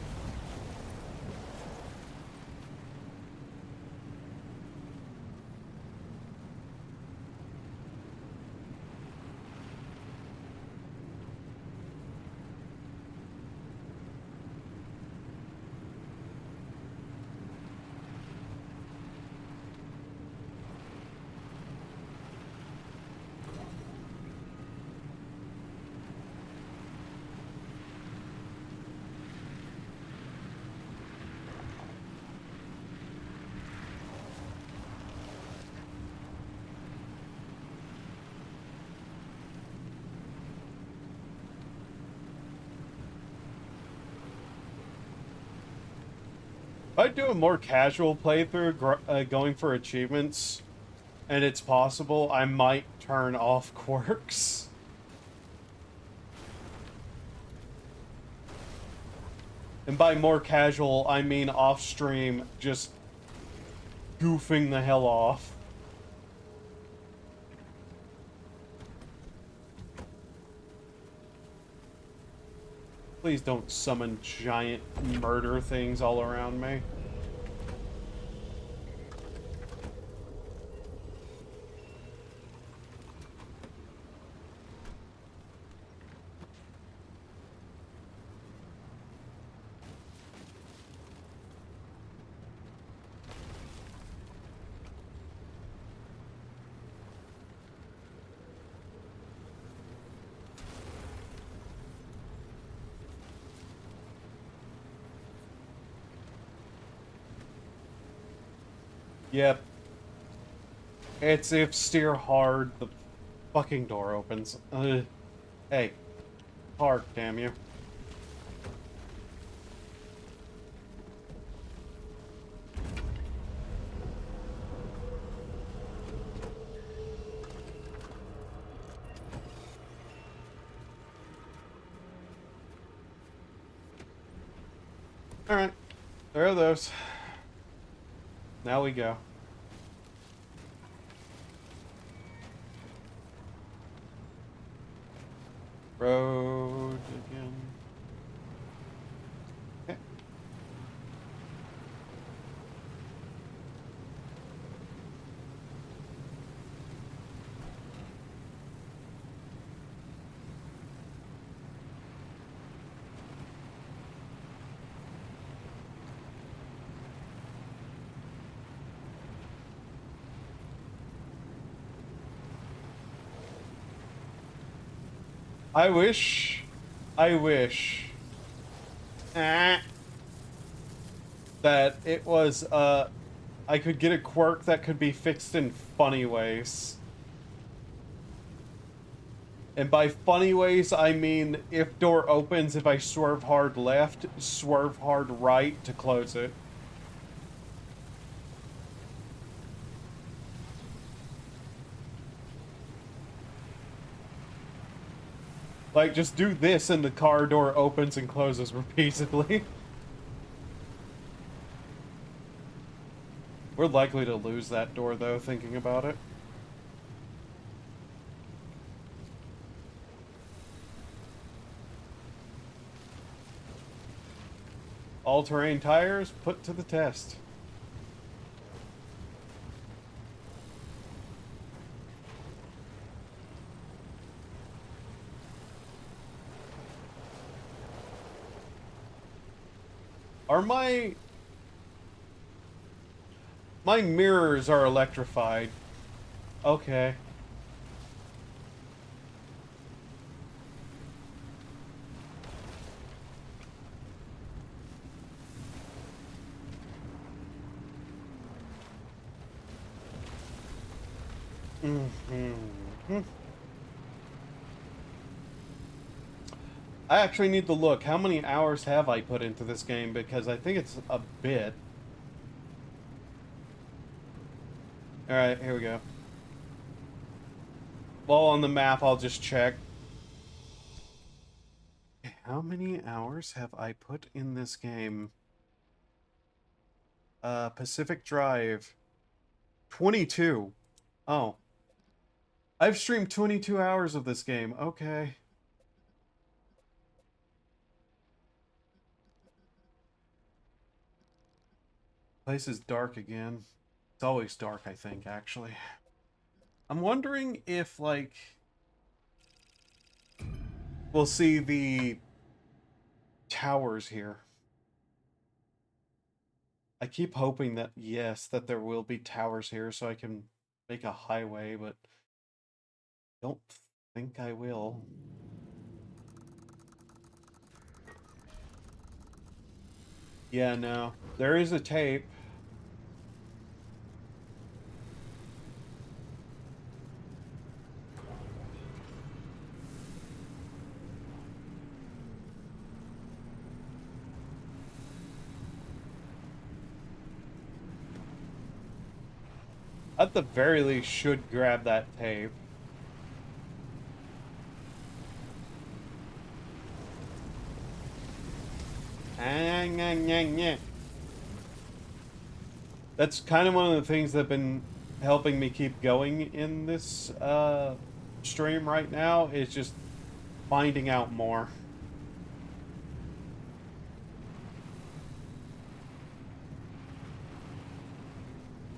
If I do a more casual playthrough, going for achievements, and it's possible, I might turn off quirks. And by more casual, I mean off stream, just goofing the hell off. Please don't summon giant murder things all around me. Yep. It's if steer hard, the fucking door opens. Hey. Park, damn you. Alright. There are those. Now we go. Road again. Okay. I wish that it was, I could get a quirk that could be fixed in funny ways. And by funny ways, I mean if door opens, if I swerve hard left, swerve hard right to close it. Like, just do this and the car door opens and closes repeatedly. We're likely to lose that door, though, thinking about it. All-terrain tires put to the test. Are my mirrors are electrified. Okay. Mm-hmm. I actually need to look. How many hours have I put into this game? Because I think it's a bit. Alright, here we go. Well, on the map, I'll just check. How many hours have I put in this game? Pacific Drive. 22. Oh. I've streamed 22 hours of this game. Okay. Place is dark again. It's always dark, I think, actually. I'm wondering if, like, we'll see the towers here. I keep hoping that, yes, that there will be towers here so I can make a highway, but don't think I will. Yeah, no. There is a tape. At the very least, should grab that tape. That's kind of one of the things that have been helping me keep going in this stream right now, is just finding out more.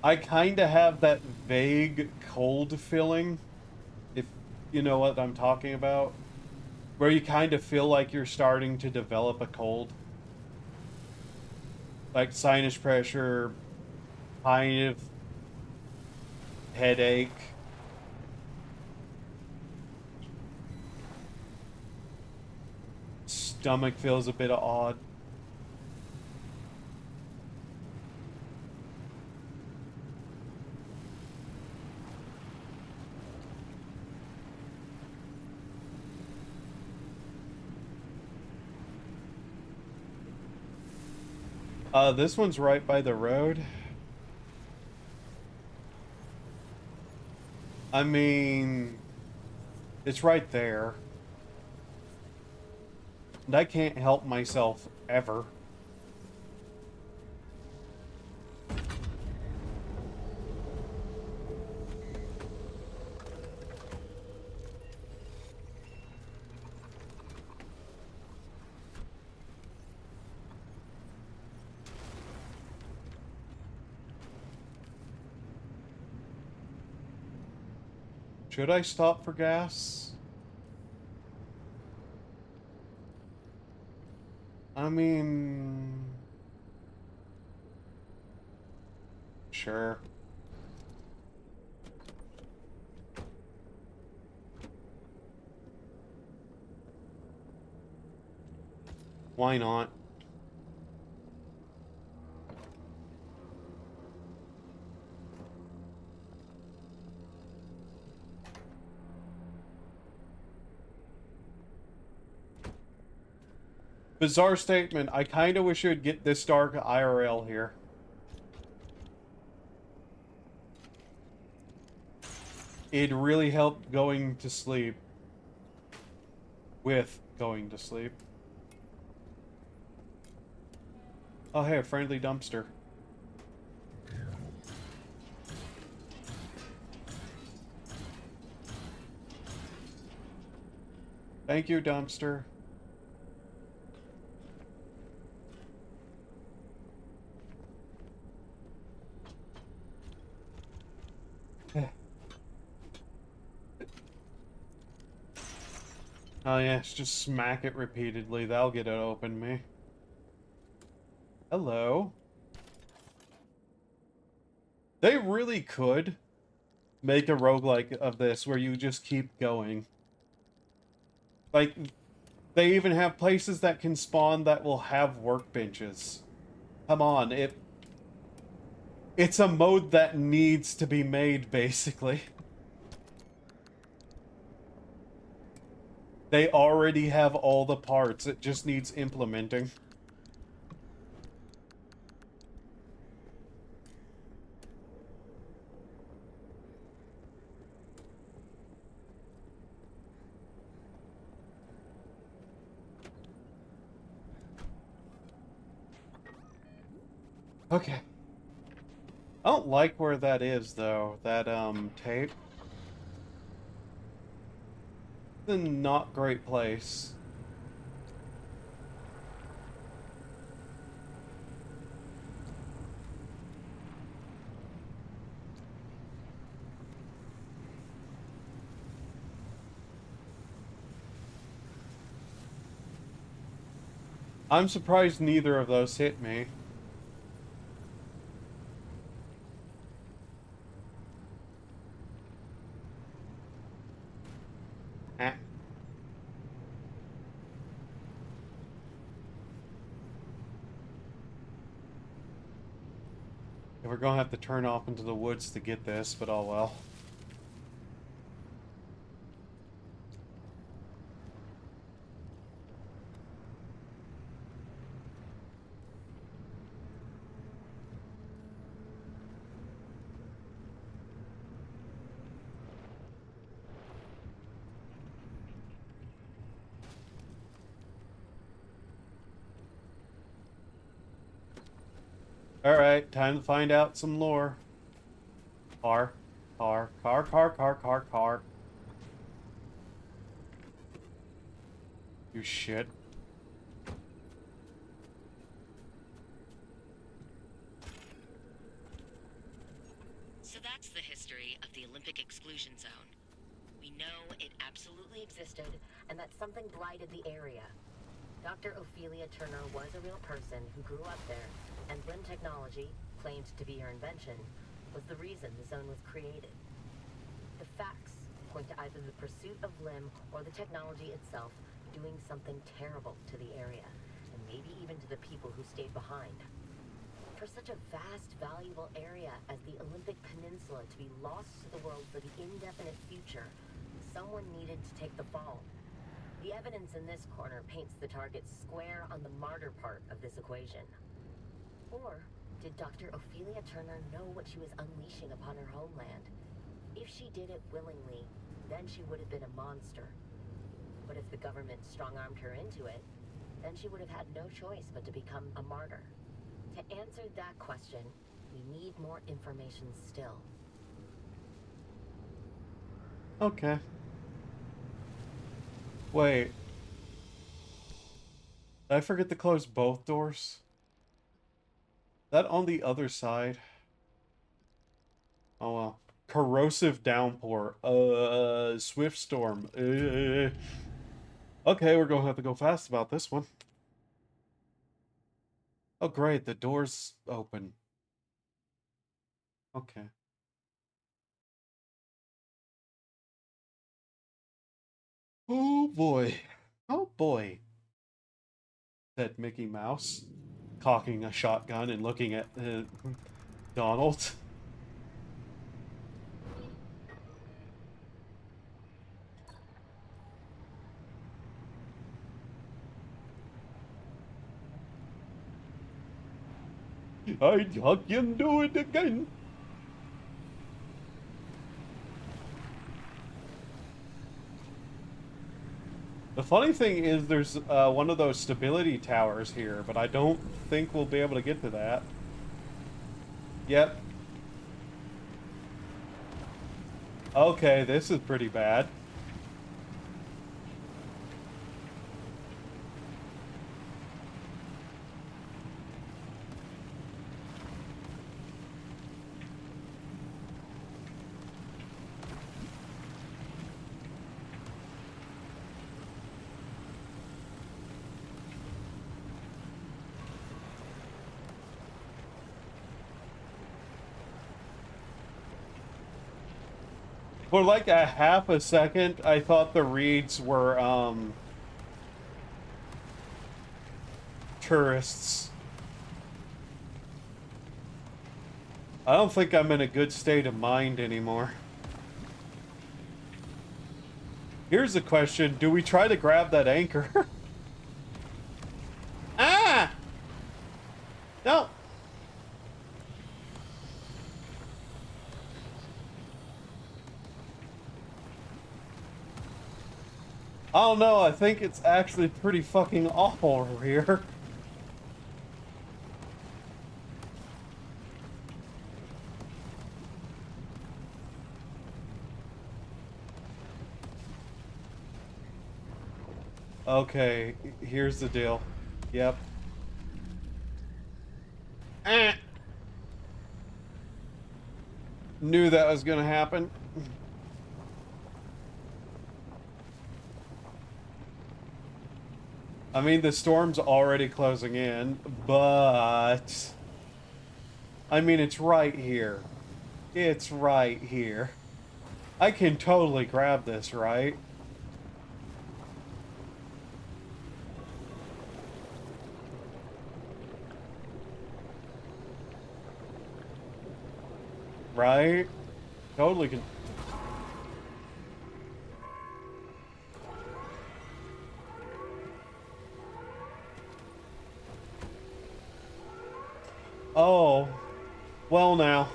I kind of have that vague cold feeling, if you know what I'm talking about, where you kind of feel like you're starting to develop a cold. Like sinus pressure, kind of headache. Stomach feels a bit odd. This one's right by the road. I mean, it's right there. And I can't help myself ever. Should I stop for gas? I mean... Sure. Why not? Bizarre statement. I kind of wish it would get this dark IRL here. It really helped going to sleep. With going to sleep. Oh, hey, a friendly dumpster. Thank you, dumpster. Oh yes, just smack it repeatedly. That'll get it open me. Hello. They really could make a roguelike of this where you just keep going. Like, they even have places that can spawn that will have workbenches. Come on, it's a mode that needs to be made, basically. They already have all the parts, it just needs implementing. Okay. I don't like where that is, though. That, tape. It's a not great place. I'm surprised neither of those hit me. Eh. We're gonna have to turn off into the woods to get this, but oh well. Alright, time to find out some lore. Car. Car. You shit. So that's the history of the Olympic exclusion zone. We know it absolutely existed, and that something blighted the area. Dr. Ophelia Turner was a real person who grew up there, and Vroom technology, claimed to be her invention, was the reason the zone was created. The facts point to either the pursuit of Lim or the technology itself doing something terrible to the area, and maybe even to the people who stayed behind. For such a vast, valuable area as the Olympic Peninsula to be lost to the world for the indefinite future, someone needed to take the fall. The evidence in this corner paints the target square on the martyr part of this equation. Or did Dr. Ophelia Turner know what she was unleashing upon her homeland? If she did it willingly, then she would have been a monster. But if the government strong-armed her into it, then she would have had no choice but to become a martyr. To answer that question, we need more information still. Okay. Wait. Did I forget to close both doors? That on the other side? Oh well. Corrosive downpour. Swift storm. Okay, we're gonna have to go fast about this one. Oh great, the door's open. Okay. Oh boy. Oh boy, said Mickey Mouse, cocking a shotgun and looking at Donald. I can do it again. The funny thing is there's one of those stability towers here, but I don't think we'll be able to get to that. Yep. Okay, this is pretty bad. For like a half a second, I thought the reeds were, tourists. I don't think I'm in a good state of mind anymore. Here's the question, do we try to grab that anchor? Ah! No! I don't know, I think it's actually pretty fucking awful over here. Okay, here's the deal. Yep. Eh. Knew that was gonna happen. I mean, the storm's already closing in, but... I mean, it's right here. It's right here. I can totally grab this, right? Right? Totally can... Oh. Well now.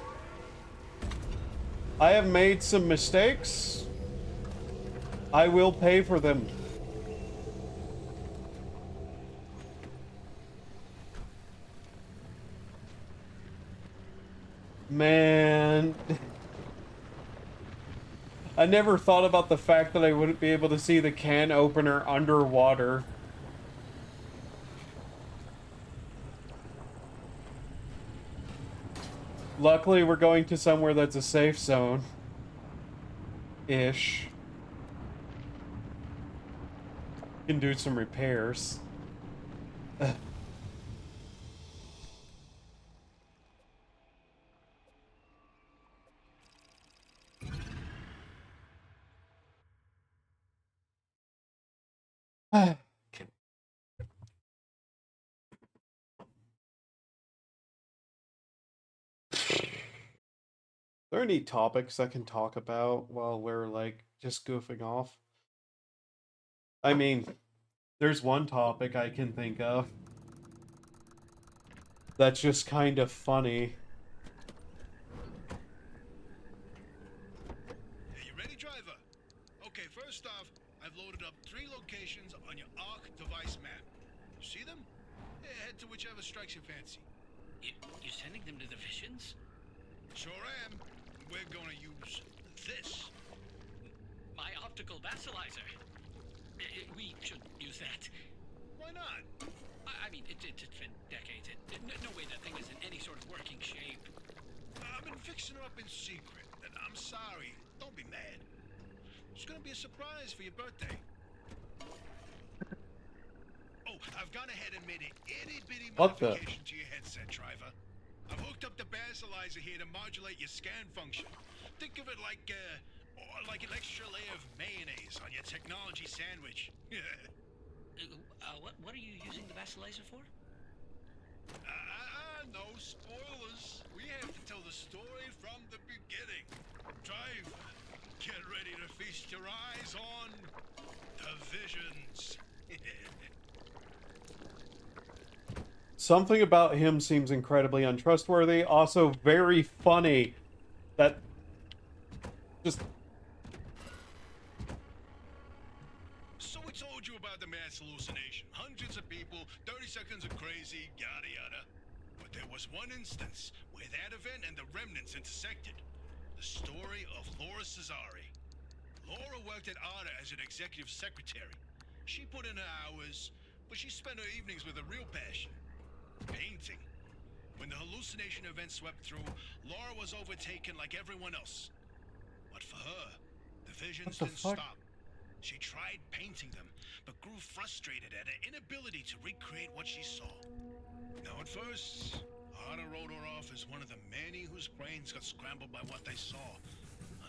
I have made some mistakes. I will pay for them. Man. I never thought about the fact that I wouldn't be able to see the can opener underwater. Luckily, we're going to somewhere that's a safe zone. Ish. Can do some repairs. Are there any topics I can talk about while we're like just goofing off? I mean, there's one topic I can think of that's just kind of funny. Hey, you ready, driver? Okay, first off, I've loaded up 3 locations on your ARC device map. You see them? Yeah, head to whichever strikes your fancy. You're sending them to the Visions? Sure am. We're gonna use this. My optical vassalizer. We should use that. Why not? I mean, it's been decades. No way that thing is in any sort of working shape. I've been fixing her up in secret, and I'm sorry. Don't be mad. It's gonna be a surprise for your birthday. Oh, I've gone ahead and made an itty-bitty What the? modification to your headset, driver. I've hooked up the basalizer here to modulate your scan function. Think of it like an extra layer of mayonnaise on your technology sandwich. What are you using the vassalizer for? No spoilers. We have to tell the story from the beginning. Drive, get ready to feast your eyes on the Visions. Something about him seems incredibly untrustworthy, also very funny. That just... So we told you about the mass hallucination. Hundreds of people, 30 seconds of crazy, yada yada. But there was one instance where that event and the remnants intersected. The story of Laura Cesare. Laura worked at ARDA as an executive secretary. She put in her hours, but she spent her evenings with a real passion. Painting. When the hallucination event swept through, Laura was overtaken like everyone else. But for her, the visions didn't stop. She tried painting them, but grew frustrated at her inability to recreate what she saw. Now at first, Arda wrote her off as one of the many whose brains got scrambled by what they saw.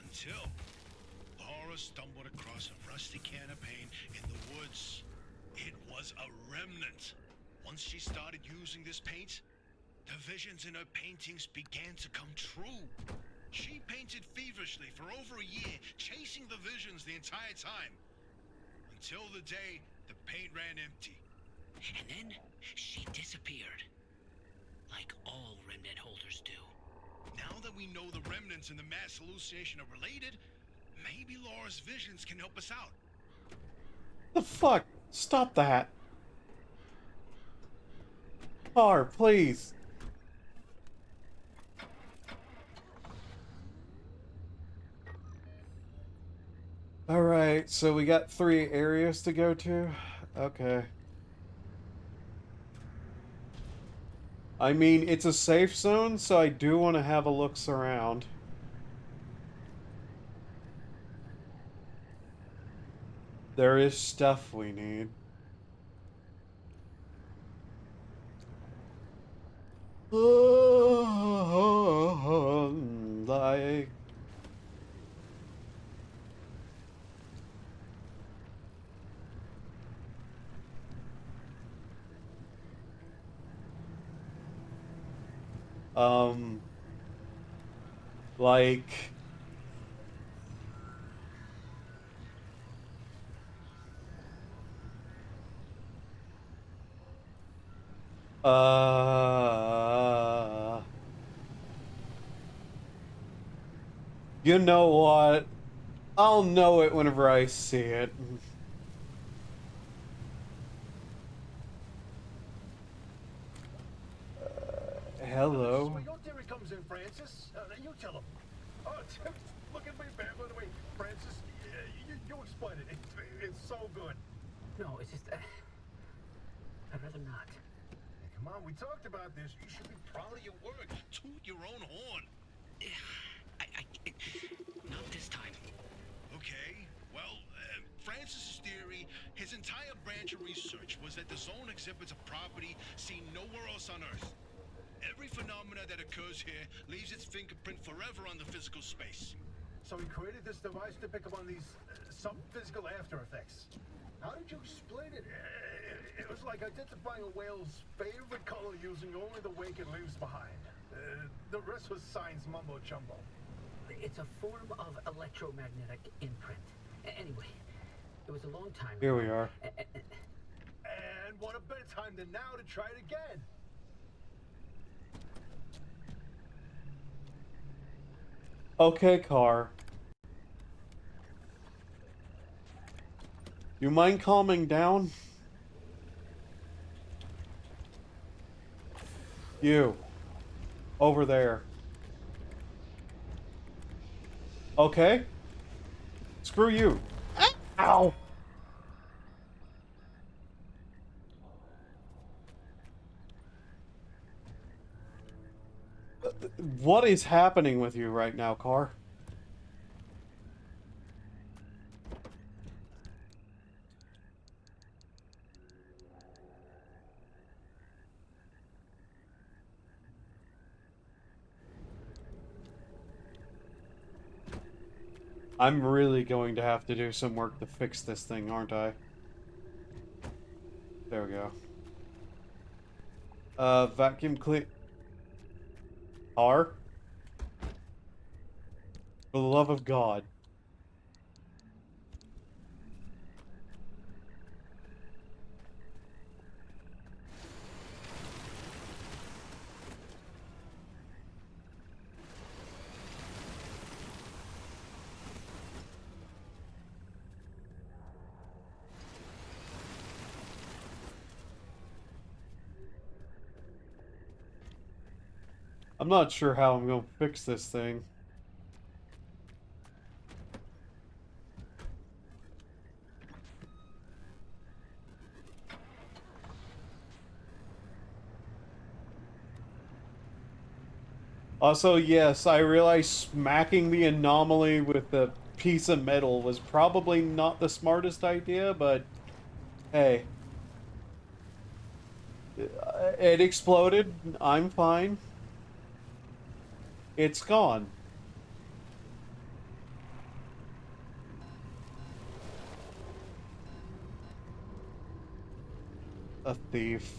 Until Laura stumbled across a rusty can of paint in the woods. It was a remnant. Once she started using this paint, the visions in her paintings began to come true. She painted feverishly for over a year, chasing the visions the entire time. Until the day the paint ran empty. And then she disappeared. Like all remnant holders do. Now that we know the remnants and the mass hallucination are related, maybe Laura's visions can help us out. The fuck? Stop that. Car, please. Alright, so we got 3 areas to go to. Okay. I mean, it's a safe zone, so I do want to have a looks around. There is stuff we need. Like, um, like, uh, you know what? I'll know it whenever I see it. This is Hello. where your theory comes in, Francis. You tell him. Oh, look at me, man. By the way, Francis, you explain it. It's so good. No, it's just. I'd rather not. Hey, come on, we talked about this. You should be proud of your work. Toot your own horn. Not this time. Okay, well, Francis's theory, his entire branch of research was that the zone exhibits a property seen nowhere else on Earth. Every phenomena that occurs here leaves its fingerprint forever on the physical space. So he created this device to pick up on these sub-physical after effects. How did you explain it? It was like identifying a whale's favorite color using only the wake it leaves behind. The rest was science mumbo-jumbo. It's a form of electromagnetic imprint. Anyway, it was a long time Here ago. we are. And what a better time than now to try it again. Okay, car. You mind calming down? You. Over there. Okay. Screw you. Ow! What is happening with you right now, car? I'm really going to have to do some work to fix this thing, aren't I? There we go. Vacuum clean... R? For the love of God. I'm not sure how I'm going to fix this thing. Also, yes, I realize smacking the anomaly with a piece of metal was probably not the smartest idea, but hey. It exploded. I'm fine. It's gone. A thief.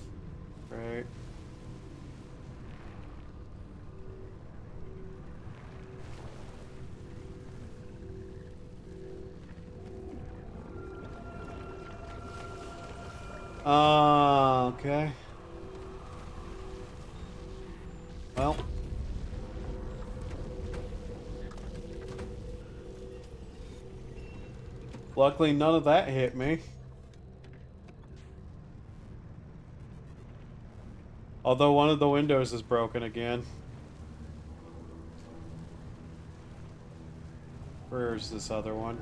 Right. Okay. Well. Luckily, none of that hit me. Although one of the windows is broken again. Where's this other one?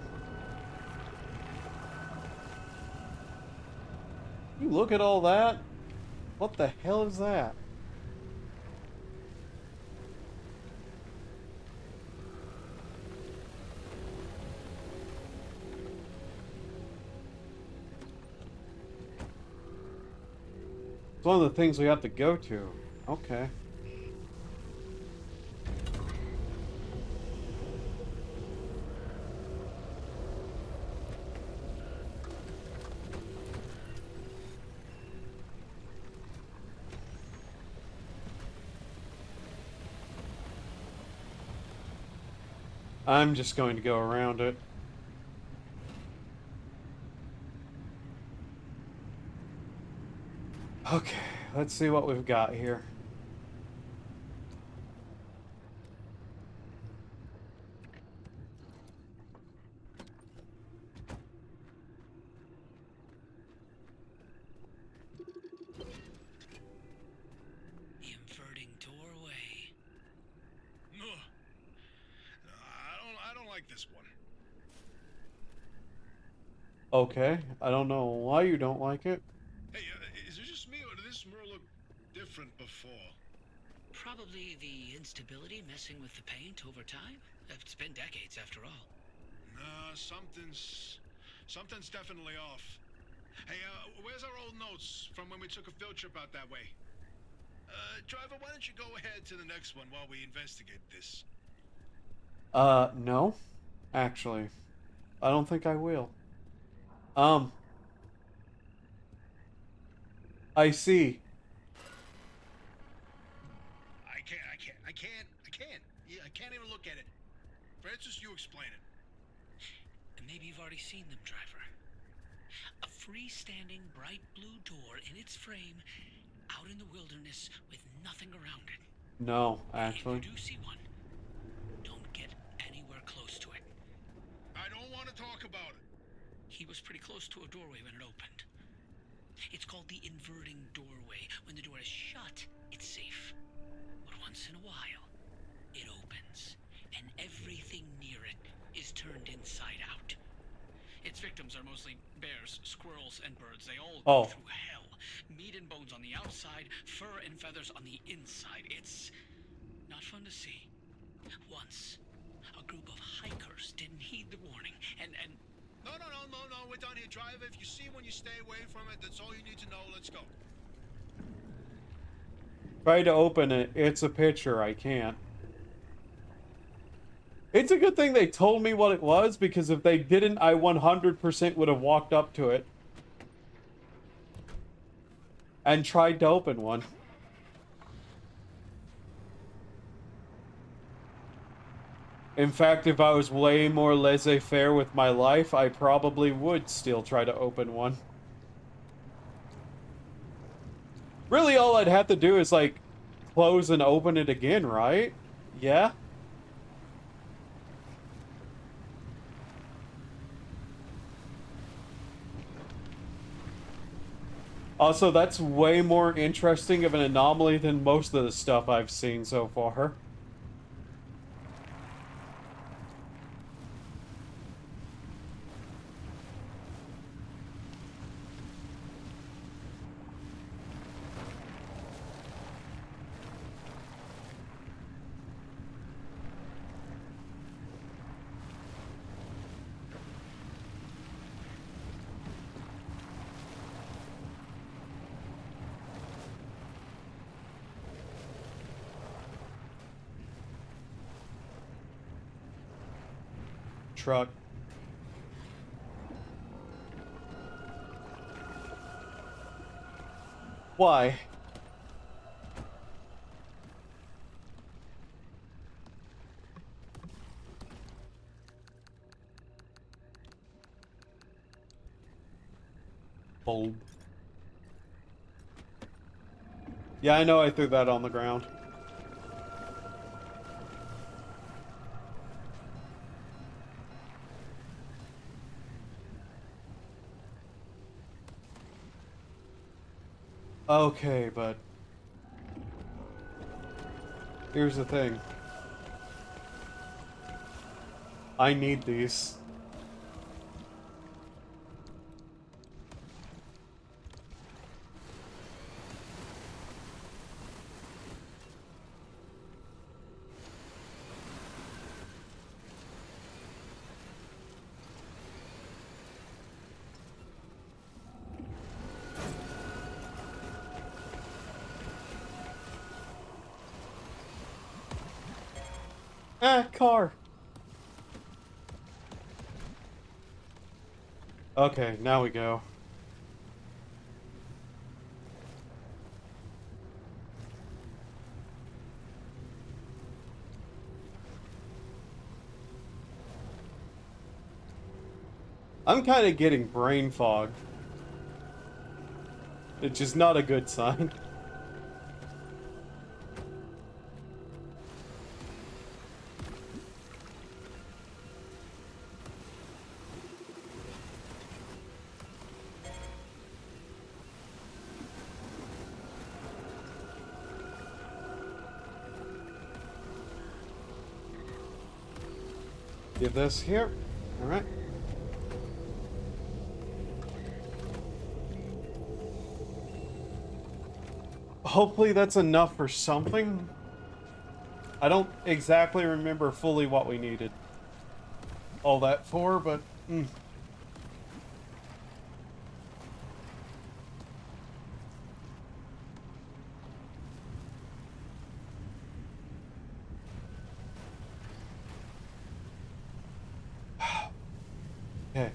you look at all that? What the hell is that? It's one of the things we have to go to. Okay. I'm just going to go around it. Okay, let's see what we've got here. Inverting doorway. Ugh. I don't like this one. Okay, I don't know why you don't like it. Hey, is it just me or did this mirror look different before? Probably the instability messing with the paint over time. It's been decades after all. Nah, something's definitely off. Hey, where's our old notes from when we took a field trip out that way? Driver, why don't you go ahead to the next one while we investigate this? No. Actually, I don't think I will. Um, I see. I can't. Yeah, I can't even look at it. Francis, you explain it. And maybe you've already seen them, driver. A freestanding bright blue door in its frame, out in the wilderness with nothing around it. No, If you actually. do see one, don't get anywhere close to it. I don't want to talk about it. He was pretty close to a doorway when it opened. It's called the inverting doorway. When the door is shut, it's safe. But once in a while, it opens, and everything near it is turned inside out. Its victims are mostly bears, squirrels, and birds. They all go Oh, through hell. Meat and bones on the outside, fur and feathers on the inside. It's not fun to see. Once, a group of hikers didn't heed the warning, and No, we're done here, driver. If you see one, you stay away from it. That's all you need to know. Let's go. try to open it. It's a picture. I can't. It's a good thing they told me what it was, because if they didn't, I 100% would have walked up to it and tried to open one. In fact, if I was way more laissez-faire with my life, I probably would still try to open one. Really, all I'd have to do is, like, close and open it again, right? Yeah? Also, that's way more interesting of an anomaly than most of the stuff I've seen so far. Truck. Why? Bulb. Yeah, I know I threw that on the ground. Okay, but here's the thing. I need these. Ah, car. Okay, now we go. I'm kind of getting brain fog. It's just not a good sign. Give this here. All right. Hopefully that's enough for something. I don't exactly remember fully what we needed all that for, but... Okay.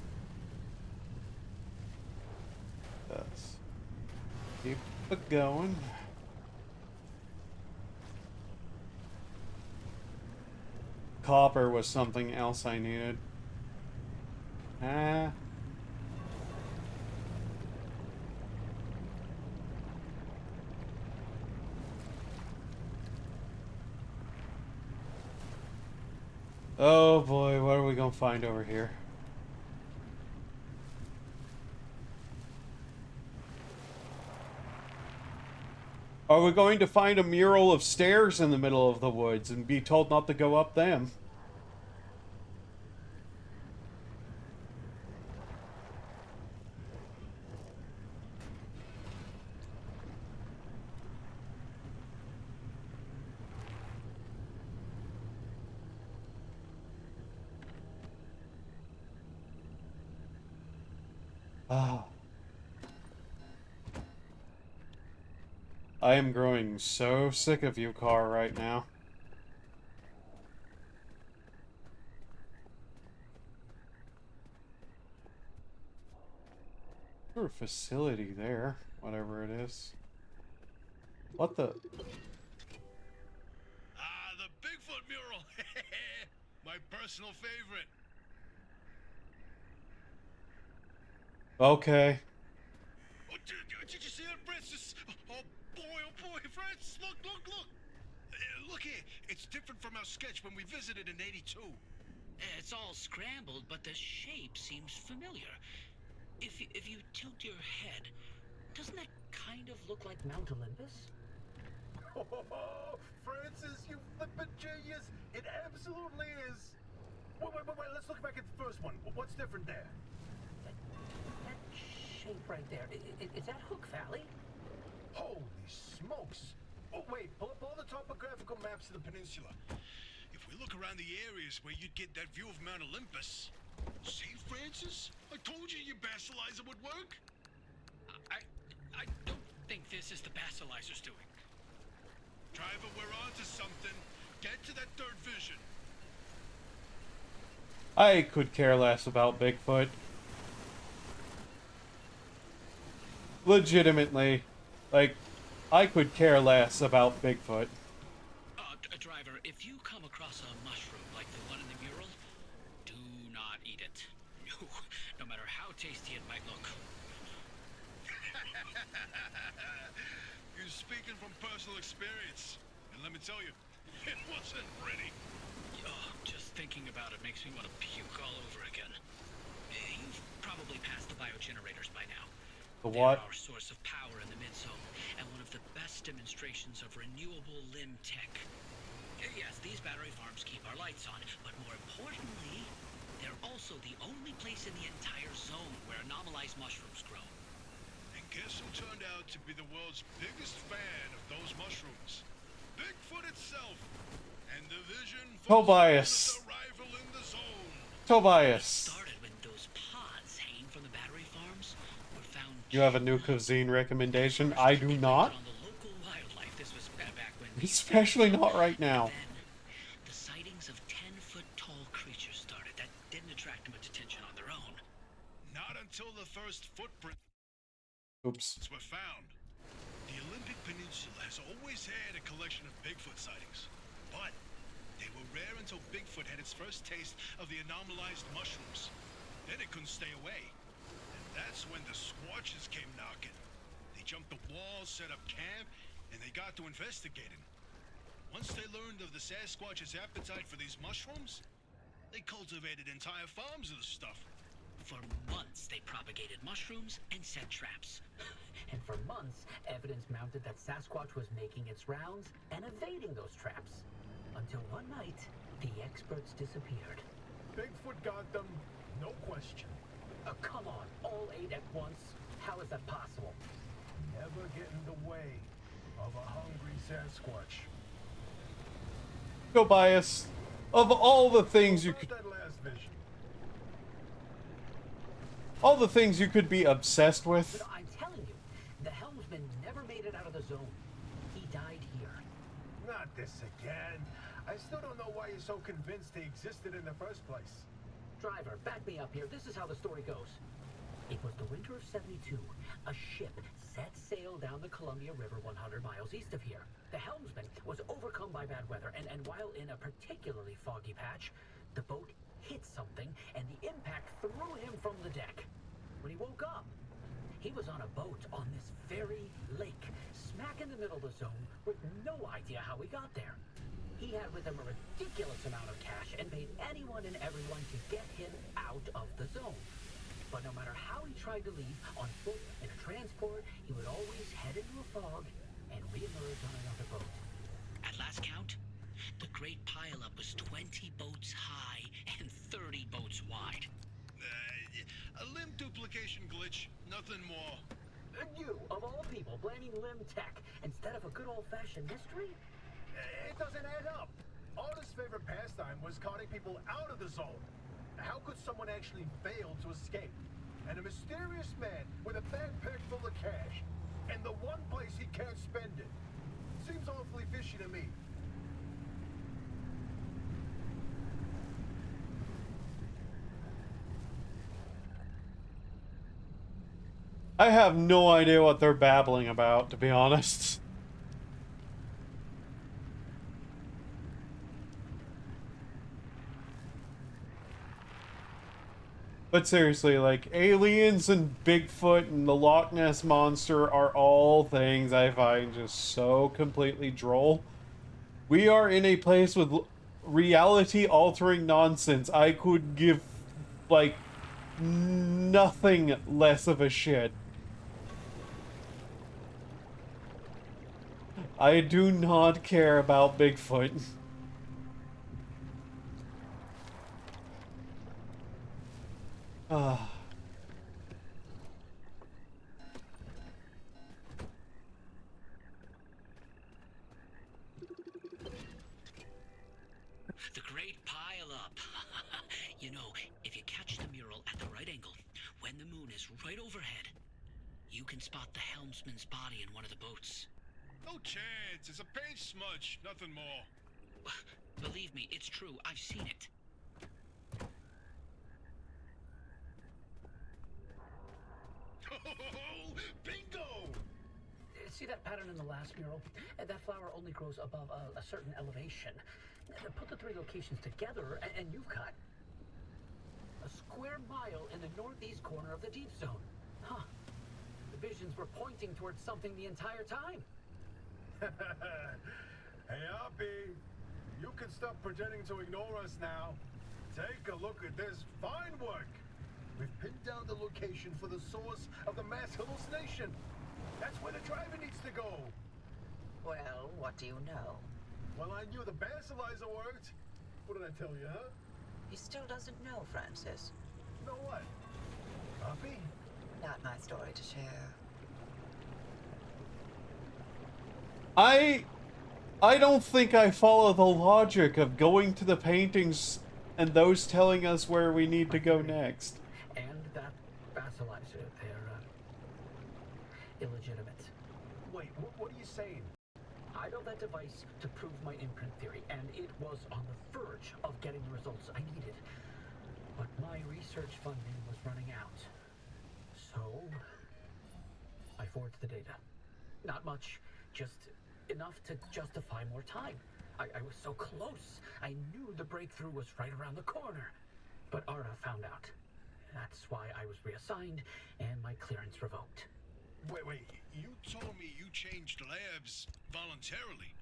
Let's keep it going. Copper was something else I needed. Ah. Oh boy, what are we gonna find over here? Are we going to find a mural of stairs in the middle of the woods and be told not to go up them? Ah. I am growing so sick of you, car, right now. There's a facility there, whatever it is. What the? Ah, the Bigfoot mural. My personal favorite. Okay. Oh, did you see that, Francis? Oh boy, Francis, look. Look here. It's different from our sketch when we visited in '82. It's all scrambled, but the shape seems familiar. If you tilt your head, doesn't that kind of look like Mount Olympus? Oh, Francis, you flippin' genius! It absolutely is. Wait. Let's look back at the first one. What's different there? That shape right there. Is that Hook Valley? Holy smokes! Oh, wait. Pull up all the topographical maps of the peninsula. If we look around the areas where you'd get that view of Mount Olympus. See, Francis? I told you your basilizer would work. I don't think this is the basilizer's doing. Driver, we're on to something. Get to that third vision. I could care less about Bigfoot. Legitimately. Like, I could care less about Bigfoot. Driver, if you come across a mushroom like the one in the mural, do not eat it. No matter how tasty it might look. You're speaking from personal experience. And let me tell you, it wasn't pretty. Oh, just thinking about it makes me want to puke all over again. You've probably passed the biogenerators by now. The what? They're our source of power in the mid-zone, and one of the best demonstrations of renewable limb tech. Yes, these battery farms keep our lights on, but more importantly, they're also the only place in the entire zone where anomalized mushrooms grow. And guess who turned out to be the world's biggest fan of those mushrooms? Bigfoot itself. And the vision for Tobias. arrival in the zone. Tobias. Started when those pods hanging from the battery farms were found. You have a new cuisine recommendation? I do not. On the local wildlife. This was back when Especially not right now. Then, the sightings of until the first footprints Oops. were found. The Olympic Peninsula has always had a collection of Bigfoot sightings, but they were rare until Bigfoot had its first taste of the anomalized mushrooms. Then it couldn't stay away. And that's when the Squatches came knocking. They jumped the walls, set up camp, and they got to investigating. Once they learned of the Sasquatch's appetite for these mushrooms, they cultivated entire farms of the stuff. For months, they propagated mushrooms and set traps. And for months, evidence mounted that Sasquatch was making its rounds and evading those traps. Until one night, the experts disappeared. Bigfoot got them, no question. Come on, all 8 at once? How is that possible? Never get in the way of a hungry Sasquatch. Go bias. Of all the things you could, That last vision. all the things you could be obsessed with. But I'm telling you, the helmsman never made it out of the zone. He died here. Not this again. I still don't know why you're so convinced they existed in the first place. Driver, back me up here. This is how the story goes. It was the winter of '72. A ship set sail down the Columbia River 100 miles east of here. The helmsman was overcome by bad weather, and while in a particularly foggy patch, the boat hit something, and the impact threw him from the deck. When he woke up, he was on a boat on this very lake, smack in the middle of the zone, with no idea how he got there. He had with him a ridiculous amount of cash and paid anyone and everyone to get him out of the zone. But no matter how he tried to leave, on foot, in a transport, he would always head into a fog and reemerge on another boat. At last count, the great pileup was 20 boats high and 30 boats wide. A limb duplication glitch, nothing more. And you, of all people, blaming limb tech instead of a good old-fashioned mystery? It doesn't add up. Artist's favorite pastime was carting people out of the zone. How could someone actually fail to escape? And a mysterious man with a backpack full of cash, and the one place he can't spend it. Seems awfully fishy to me. I have no idea what they're babbling about, to be honest. But seriously, like, aliens and Bigfoot and the Loch Ness Monster are all things I find just so completely droll. We are in a place with reality-altering nonsense. I could give, like, nothing less of a shit. I do not care about Bigfoot. Ah. The great pileup. You know, if you catch the mural at the right angle, when the moon is right overhead, you can spot the helmsman's body in one of the boats. No chance. It's a paint smudge, nothing more. Believe me, it's true. I've seen it. Oh, bingo! See that pattern in the last mural? That flower only grows above a certain elevation. Put the 3 locations together, and you've got a square mile in the northeast corner of the deep zone. Huh. The visions were pointing towards something the entire time. Hey, Hoppy, you can stop pretending to ignore us now. Take a look at this fine work. We've pinned down the location for the source of the mass hallucination. That's where the driver needs to go. Well, what do you know? Well, I knew the basilizer worked. What did I tell you, huh? He still doesn't know, Francis. Know what? Hoppy? Not my story to share. I don't think I follow the logic of going to the paintings and those telling us where we need to go next. And that basilizer, they're illegitimate. Wait, what are you saying? I built that device to prove my imprint theory, and it was on the verge of getting the results I needed. But my research funding was running out. forged the data. Not much, just enough to justify more time. I was so close. I knew the breakthrough was right around the corner. But Arda found out. That's why I was reassigned and my clearance revoked. Wait, you told me you changed labs voluntarily.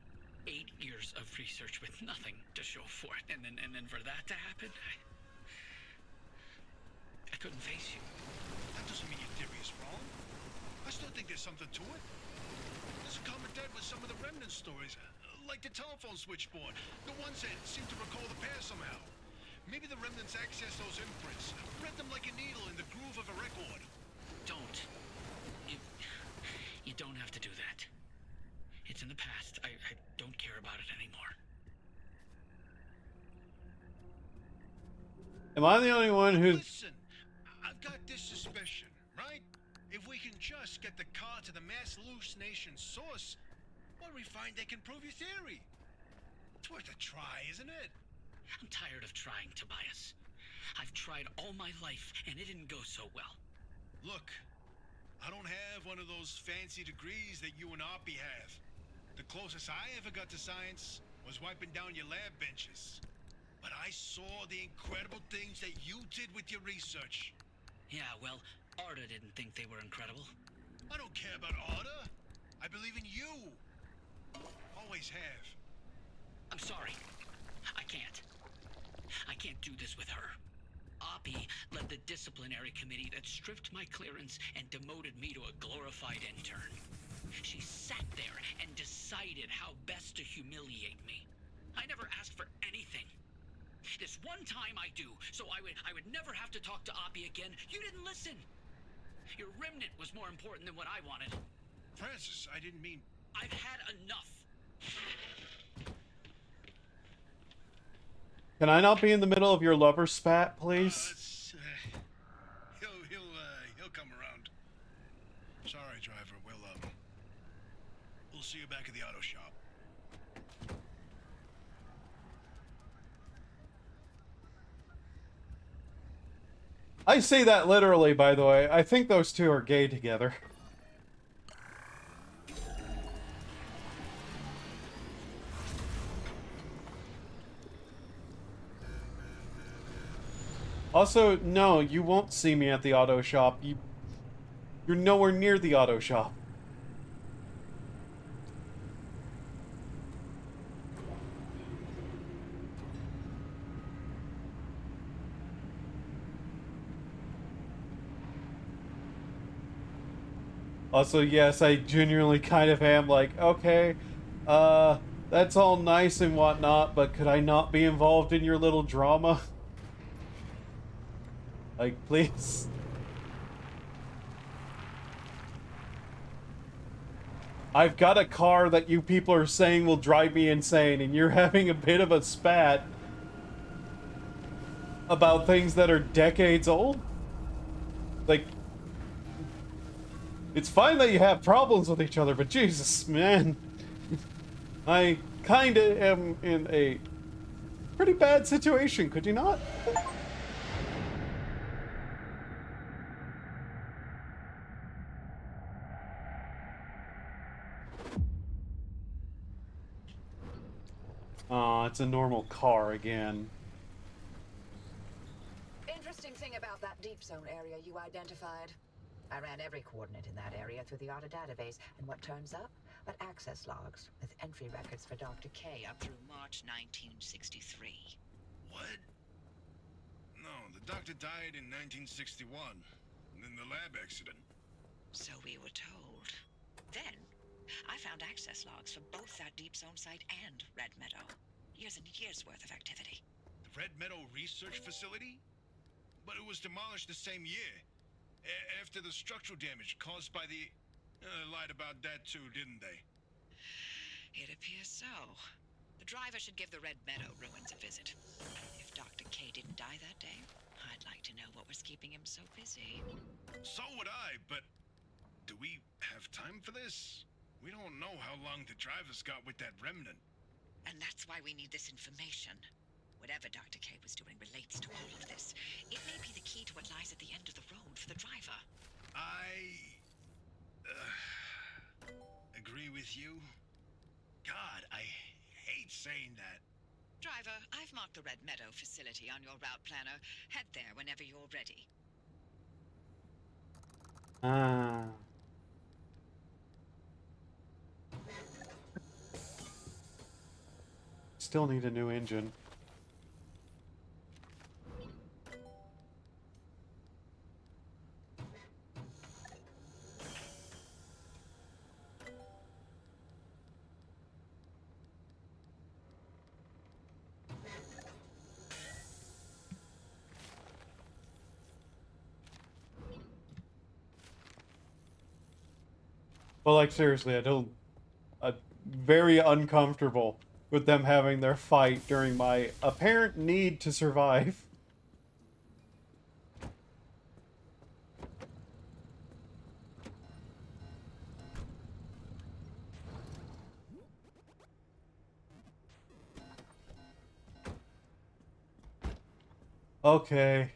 8 years of research with nothing to show for it, and then for that to happen, I couldn't face you. That doesn't mean your theory is wrong. I still think there's something to it. There's a common thread with some of the remnant stories, like the telephone switchboard, the ones that seem to recall the past somehow. Maybe the remnants access those imprints, read them like a needle in the groove of a record. Don't. You don't have to do that. It's in the past. I don't care about it anymore. Am I the only one who's... Listen, I've got this suspicion, right? If we can just get the car to the mass hallucination source, what we find they can prove your theory. It's worth a try, isn't it? I'm tired of trying, Tobias. I've tried all my life, and it didn't go so well. Look, I don't have one of those fancy degrees that you and Oppie have. The closest I ever got to science was wiping down your lab benches. But I saw the incredible things that you did with your research. Yeah, well, Arda didn't think they were incredible. I don't care about Arda. I believe in you. Always have. I'm sorry. I can't. I can't do this with her. Oppie led the disciplinary committee that stripped my clearance and demoted me to a glorified intern. She sat there and decided how best to humiliate me. I never asked for anything. This one time I do, so I would never have to talk to Oppie again. You didn't listen. Your remnant was more important than what I wanted. Francis, I didn't mean... I've had enough. Can I not be in the middle of your lover spat, please? He'll come around. Sorry, driver. We'll see you back at the auto shop. I say that literally, by the way. I think those two are gay together. Also, no, you won't see me at the auto shop. You're nowhere near the auto shop. Also, yes, I genuinely kind of am like, okay, that's all nice and whatnot, but could I not be involved in your little drama? Like, please. I've got a car that you people are saying will drive me insane, and you're having a bit of a spat about things that are decades old? Like, it's fine that you have problems with each other, but Jesus, man. I kinda am in a pretty bad situation, could you not? Aw, it's a normal car again. Interesting thing about that deep zone area you identified. I ran every coordinate in that area through the AUTA database, and what turns up? But access logs with entry records for Dr. K up through March 1963. What? No, the doctor died in 1961. In the lab accident. So we were told. Then, I found access logs for both that Deep Zone site and Red Meadow. Years and years worth of activity. The Red Meadow Research Facility? But it was demolished the same year. After the structural damage caused by the... lied about that too, didn't they? It appears so. The driver should give the Red Meadow ruins a visit. If Dr. K didn't die that day, I'd like to know what was keeping him so busy. So would I, but... do we have time for this? We don't know how long the driver's got with that remnant. And that's why we need this information. Whatever Dr. K was doing relates to all of this. It may be the key to what lies at the end of the road for the driver. agree with you? God, I hate saying that. Driver, I've marked the Red Meadow facility on your route planner. Head there whenever you're ready. Ah. Still need a new engine. Well, like, seriously, I'm very uncomfortable with them having their fight during my apparent need to survive. Okay.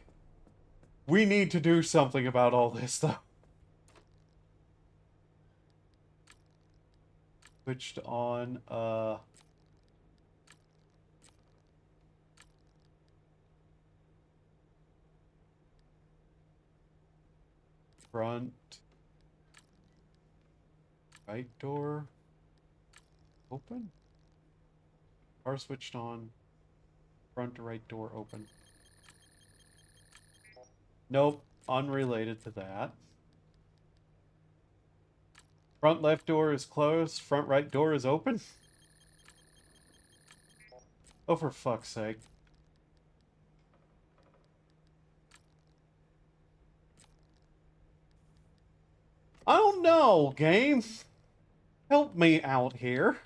We need to do something about all this, though. Switched on, front right door open? Car switched on, front right door open. Nope, unrelated to that. Front left door is closed, front right door is open? Oh, for fuck's sake. I don't know, game. Help me out here.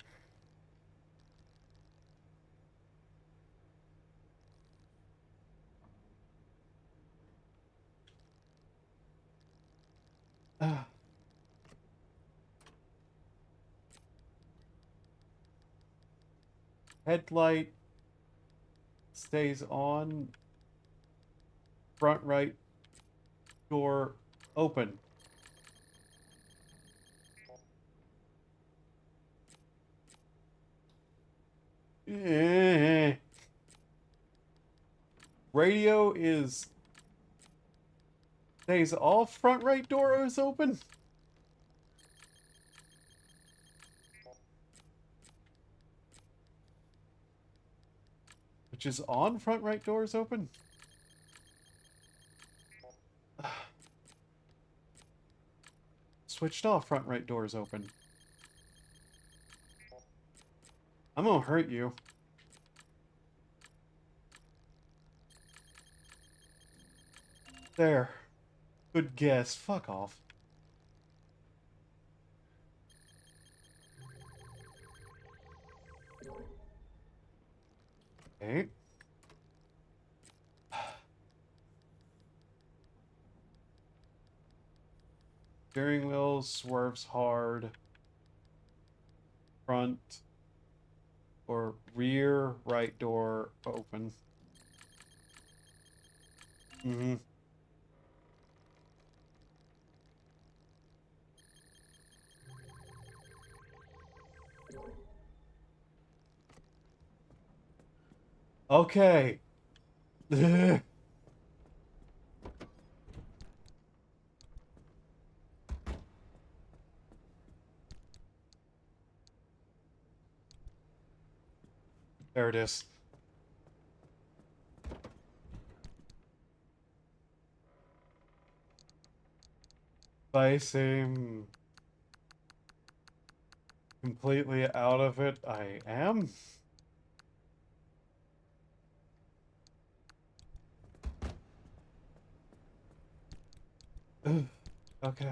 Headlight stays on. Front right door open. Eh. Radio is stays off. Front right door is open. Which is on. Front right door is open. Switched off. Front right door is open. I'm gonna hurt you. There. Good guess. Fuck off. Okay. Steering wheel swerves hard. Front or rear right door open. Mm-hmm. Okay. There it is. If I seem completely out of it, I am. Okay.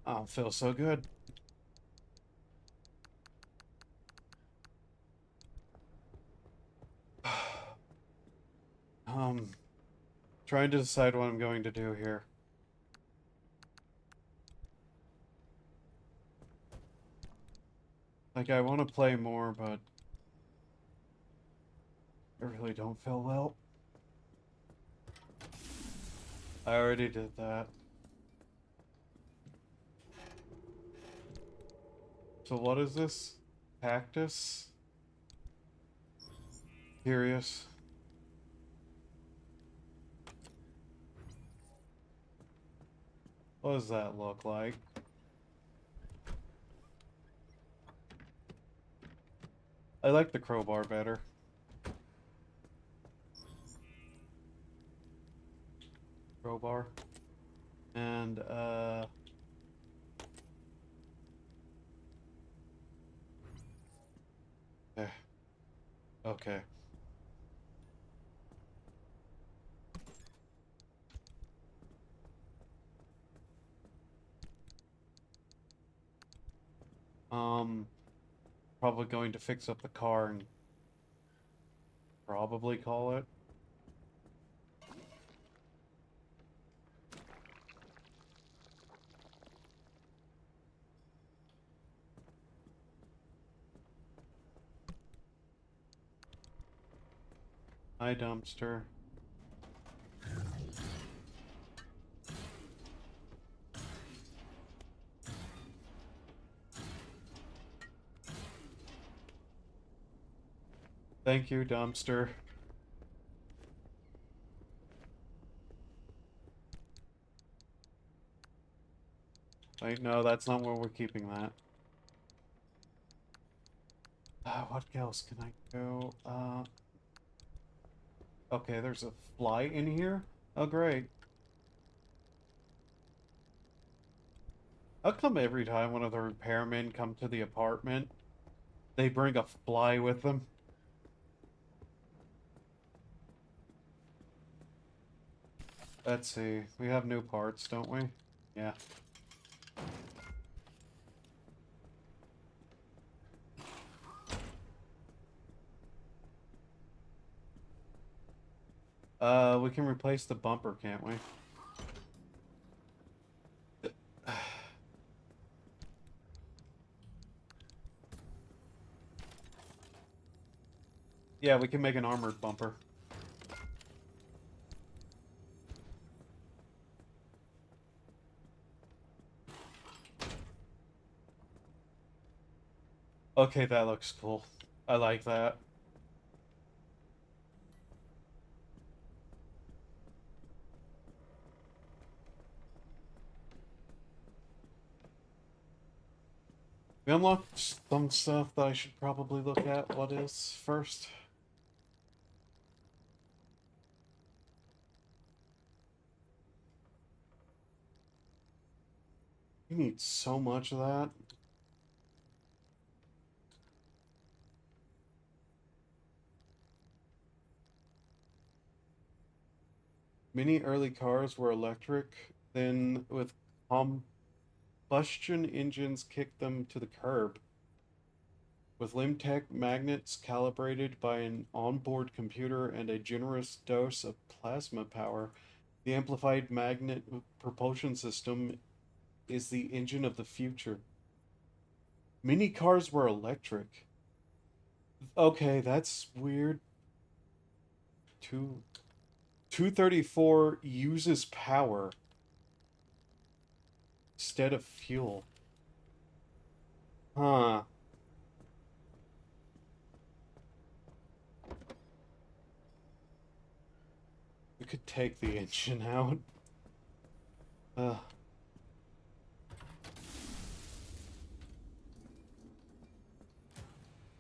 I don't feel so good. Trying to decide what I'm going to do here. Like, I want to play more, but I really don't feel well. I already did that. So what is this? Cactus? Curious. What does that look like? I like the crowbar better. Crowbar. And, okay. Okay. Probably going to fix up the car and probably call it. Hi, dumpster. Thank you, dumpster. Wait, no, that's not where we're keeping that. What else can I go? Okay, there's a fly in here? Oh, great. How come every time one of the repairmen come to the apartment, they bring a fly with them? Let's see. We have new parts, don't we? Yeah. We can replace the bumper, can't we? Yeah, we can make an armored bumper. Okay, that looks cool. I like that. We unlocked some stuff that I should probably look at. What is first? You need so much of that. Many early cars were electric, then with combustion engines kicked them to the curb. With Limtech magnets calibrated by an onboard computer and a generous dose of plasma power, the amplified magnet propulsion system is the engine of the future. Many cars were electric. Okay, that's weird. 234 uses power instead of fuel. Huh. We could take the engine out.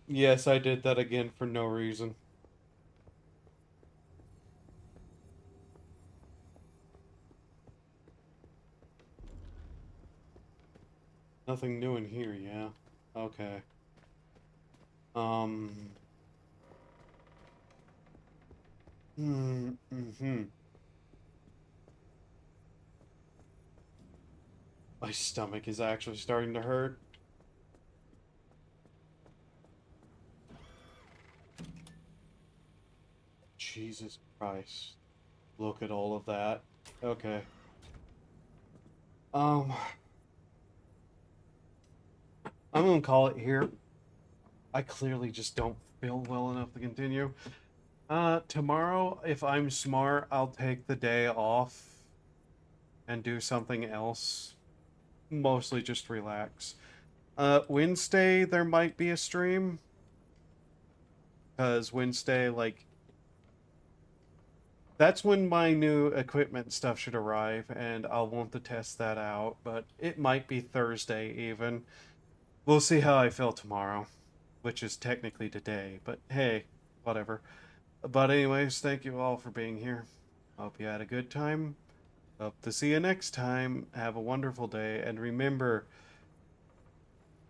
Yes, I did that again for no reason. Nothing new in here, yeah. Okay. Um. Mm-hmm. My stomach is actually starting to hurt. Jesus Christ. Look at all of that. Okay. I'm gonna call it here. I clearly just don't feel well enough to continue. Tomorrow, if I'm smart, I'll take the day off and do something else. Mostly just relax. Wednesday, there might be a stream. Because Wednesday, like, that's when my new equipment stuff should arrive, and I'll want to test that out. But it might be Thursday, even. We'll see how I feel tomorrow, which is technically today. But hey, whatever. But anyways, thank you all for being here. Hope you had a good time. Hope to see you next time. Have a wonderful day. And remember,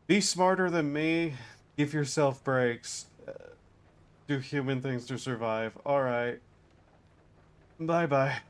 be smarter than me. Give yourself breaks. Do human things to survive. Alright. Bye bye.